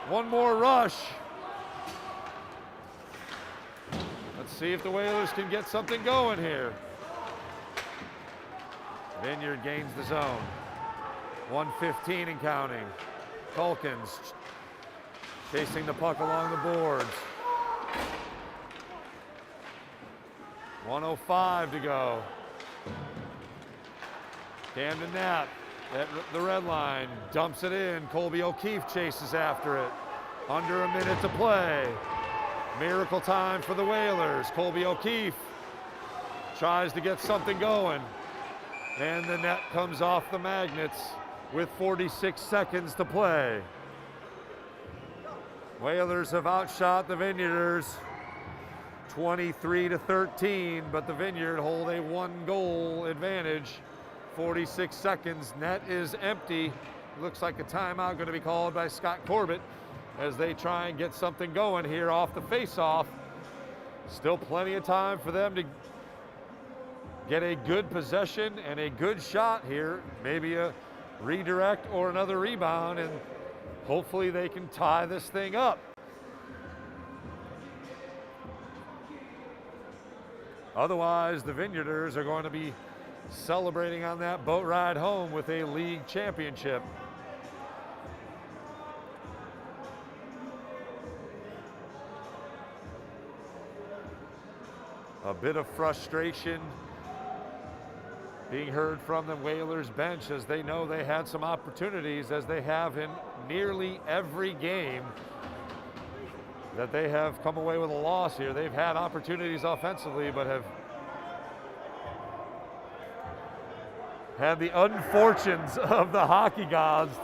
one more rush. Let's see if the Whalers can get something going here. Vineyard gains the zone. 1:15 and counting. Culkins chasing the puck along the boards. 1:05 to go. Camden Knapp at the red line, dumps it in. Colby O'Keefe chases after it. Under a minute to play. Miracle time for the Whalers. Colby O'Keefe tries to get something going. And the net comes off the magnets with 46 seconds to play. Whalers have outshot the Vineyarders 23-13, but the Vineyard hold a 1-goal advantage. 46 seconds, net is empty. Looks like a timeout going to be called by Scott Corbett as they try and get something going here off the face-off. Still plenty of time for them to get a good possession and a good shot here. Maybe a redirect or another rebound, and hopefully they can tie this thing up. Otherwise, the Vineyarders are going to be celebrating on that boat ride home with a league championship. A bit of frustration being heard from the Whalers bench as they know they had some opportunities, as they have in nearly every game that they have come away with a loss here. They've had opportunities offensively, but have had the unfortunes of the hockey gods,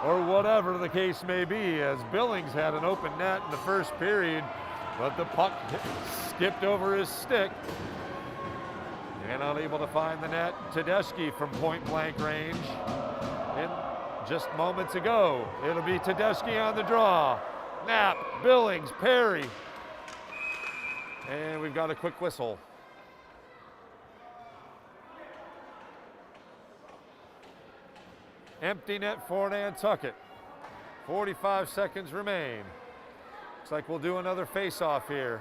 or whatever the case may be, as Billings had an open net in the first period, but the puck skipped over his stick and unable to find the net. Tedeschi from point blank range. And just moments ago, it'll be Tedeschi on the draw. Knapp, Billings, Perry. And we've got a quick whistle. Empty net for Nantucket. 45 seconds remain. Looks like we'll do another face-off here.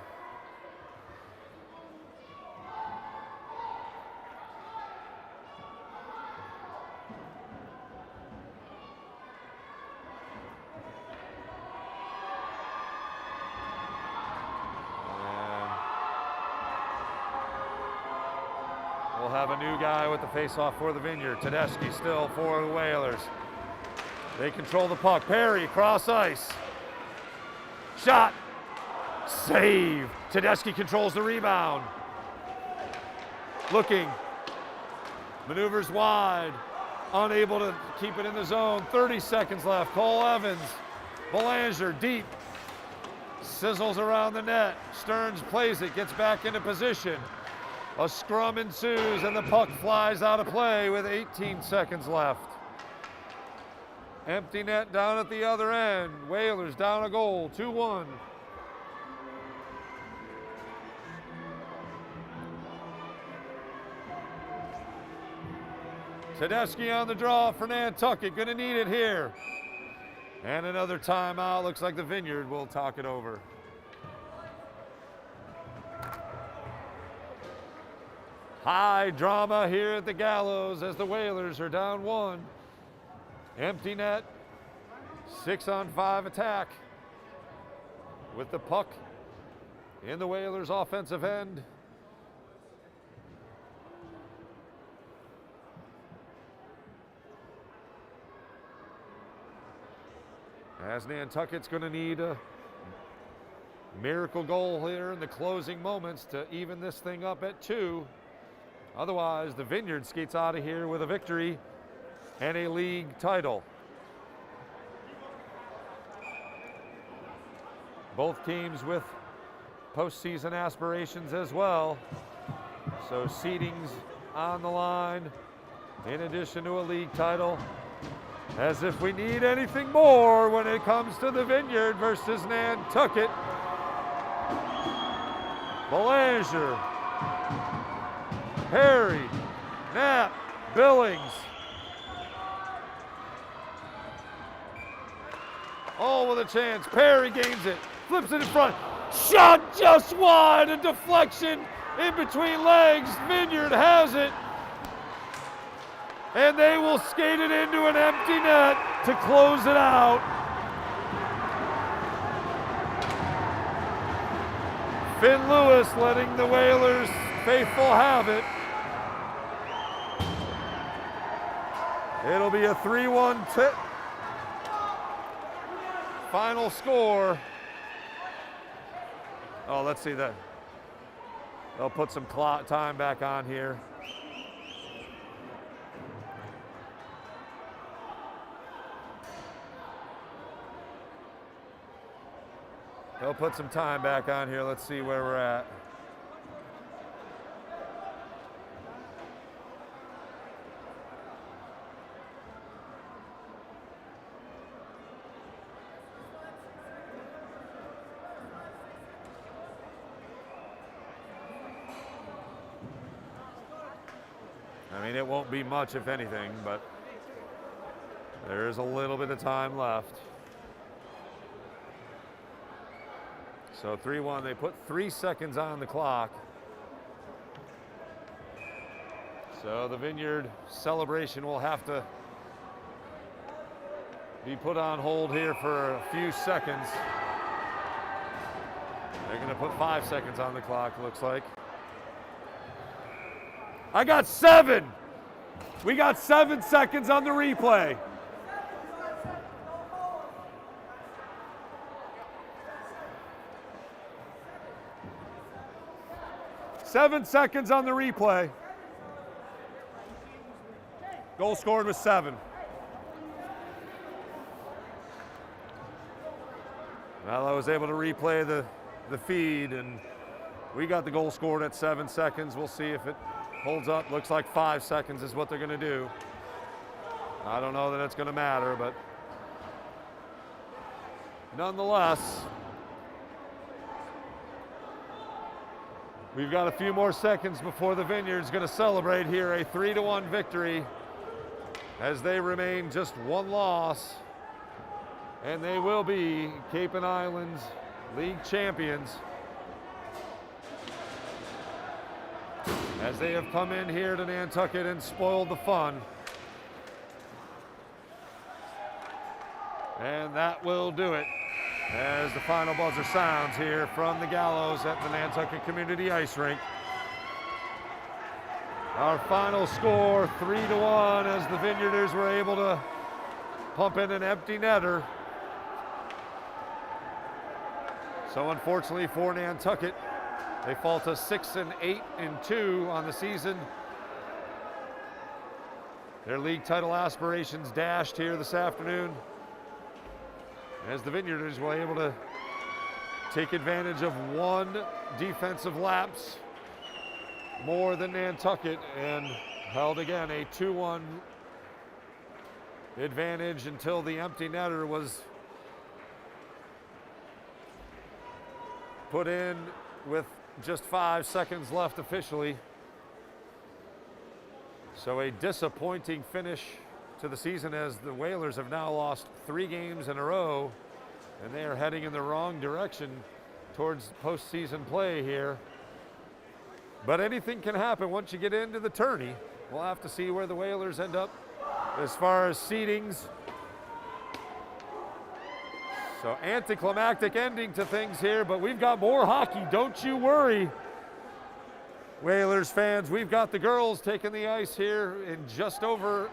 We'll have a new guy with the face-off for the Vineyard. Tedeschi still for the Whalers. They control the puck. Perry, cross ice. Shot. Save. Tedeschi controls the rebound. Looking. Maneuvers wide. Unable to keep it in the zone. 30 seconds left. Cole Evans. Belanger deep. Sizzles around the net. Stearns plays it. Gets back into position. A scrum ensues and the puck flies out of play with 18 seconds left. Empty net down at the other end. Whalers down a goal, 2-1. Tedeschi on the draw for Nantucket, gonna need it here. And another timeout, looks like the Vineyard will talk it over. High drama here at the Gallows as the Whalers are down 1. Empty net, 6-on-5 attack with the puck in the Whalers' offensive end. As Nantucket's going to need a miracle goal here in the closing moments to even this thing up at 2. Otherwise, the Vineyard skates out of here with a victory and a league title. Both teams with postseason aspirations as well. So seedings on the line in addition to a league title. As if we need anything more when it comes to the Vineyard versus Nantucket. Belanger, Perry, Knapp, Billings. All with a chance. Perry gains it, flips it in front. Shot just wide, a deflection in between legs. Vineyard has it. And they will skate it into an empty net to close it out. Finn Lewis letting the Whalers faithful have it. It'll be a 3-1 final score. Oh, let's see that. They'll put some time back on here. They'll put some time back on here. Let's see where we're at. I mean, it won't be much, if anything, but there is a little bit of time left. So 3-1, they put 3 seconds on the clock. So the Vineyard celebration will have to be put on hold here for a few seconds. They're gonna put 5 seconds on the clock, looks like. I got 7. We got 7 seconds on the replay. Seven seconds on the replay. Goal scored was 7. Well, I was able to replay the feed, and we got the goal scored at 7 seconds. We'll see if it holds up. Looks like 5 seconds is what they're going to do. I don't know that it's going to matter, but nonetheless, we've got a few more seconds before the Vineyard's going to celebrate here a 3-1 victory as they remain just 1 loss, and they will be Cape and Islands League champions as they have come in here to Nantucket and spoiled the fun. And that will do it as the final buzzer sounds here from the Gallows at the Nantucket Community Ice Rink. Our final score, 3-1, as the Vineyarders were able to pump in an empty netter. So unfortunately for Nantucket, they fall to 6-8-2 on the season. Their league title aspirations dashed here this afternoon, as the Vineyarders were able to take advantage of 1 defensive lapse more than Nantucket and held again a 2-1 advantage until the empty netter was put in with just 5 seconds left officially. So a disappointing finish to the season, as the Whalers have now lost 3 games in a row, and they are heading in the wrong direction towards postseason play here. But anything can happen once you get into the tourney. We'll have to see where the Whalers end up as far as seedings. So anticlimactic ending to things here, but we've got more hockey, don't you worry. Whalers fans, we've got the girls taking the ice here in just over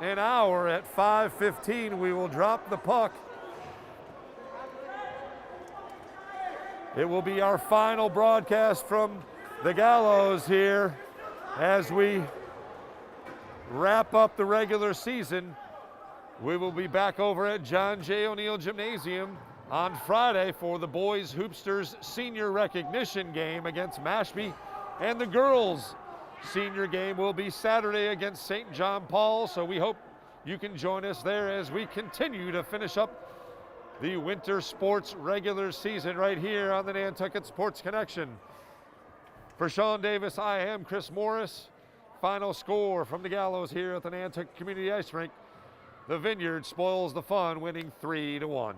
an hour. At 5:15, we will drop the puck. It will be our final broadcast from the Gallows here as we wrap up the regular season. We will be back over at John J. O'Neill Gymnasium on Friday for the boys Hoopsters senior recognition game against Mashpee, and the girls senior game will be Saturday against St. John Paul. So we hope you can join us there as we continue to finish up the winter sports regular season right here on the Nantucket Sports Connection. For Sean Davis, I am Chris Morris. Final score from the Gallows here at the Nantucket Community Ice Rink. The Vineyard spoils the fun, winning 3-1.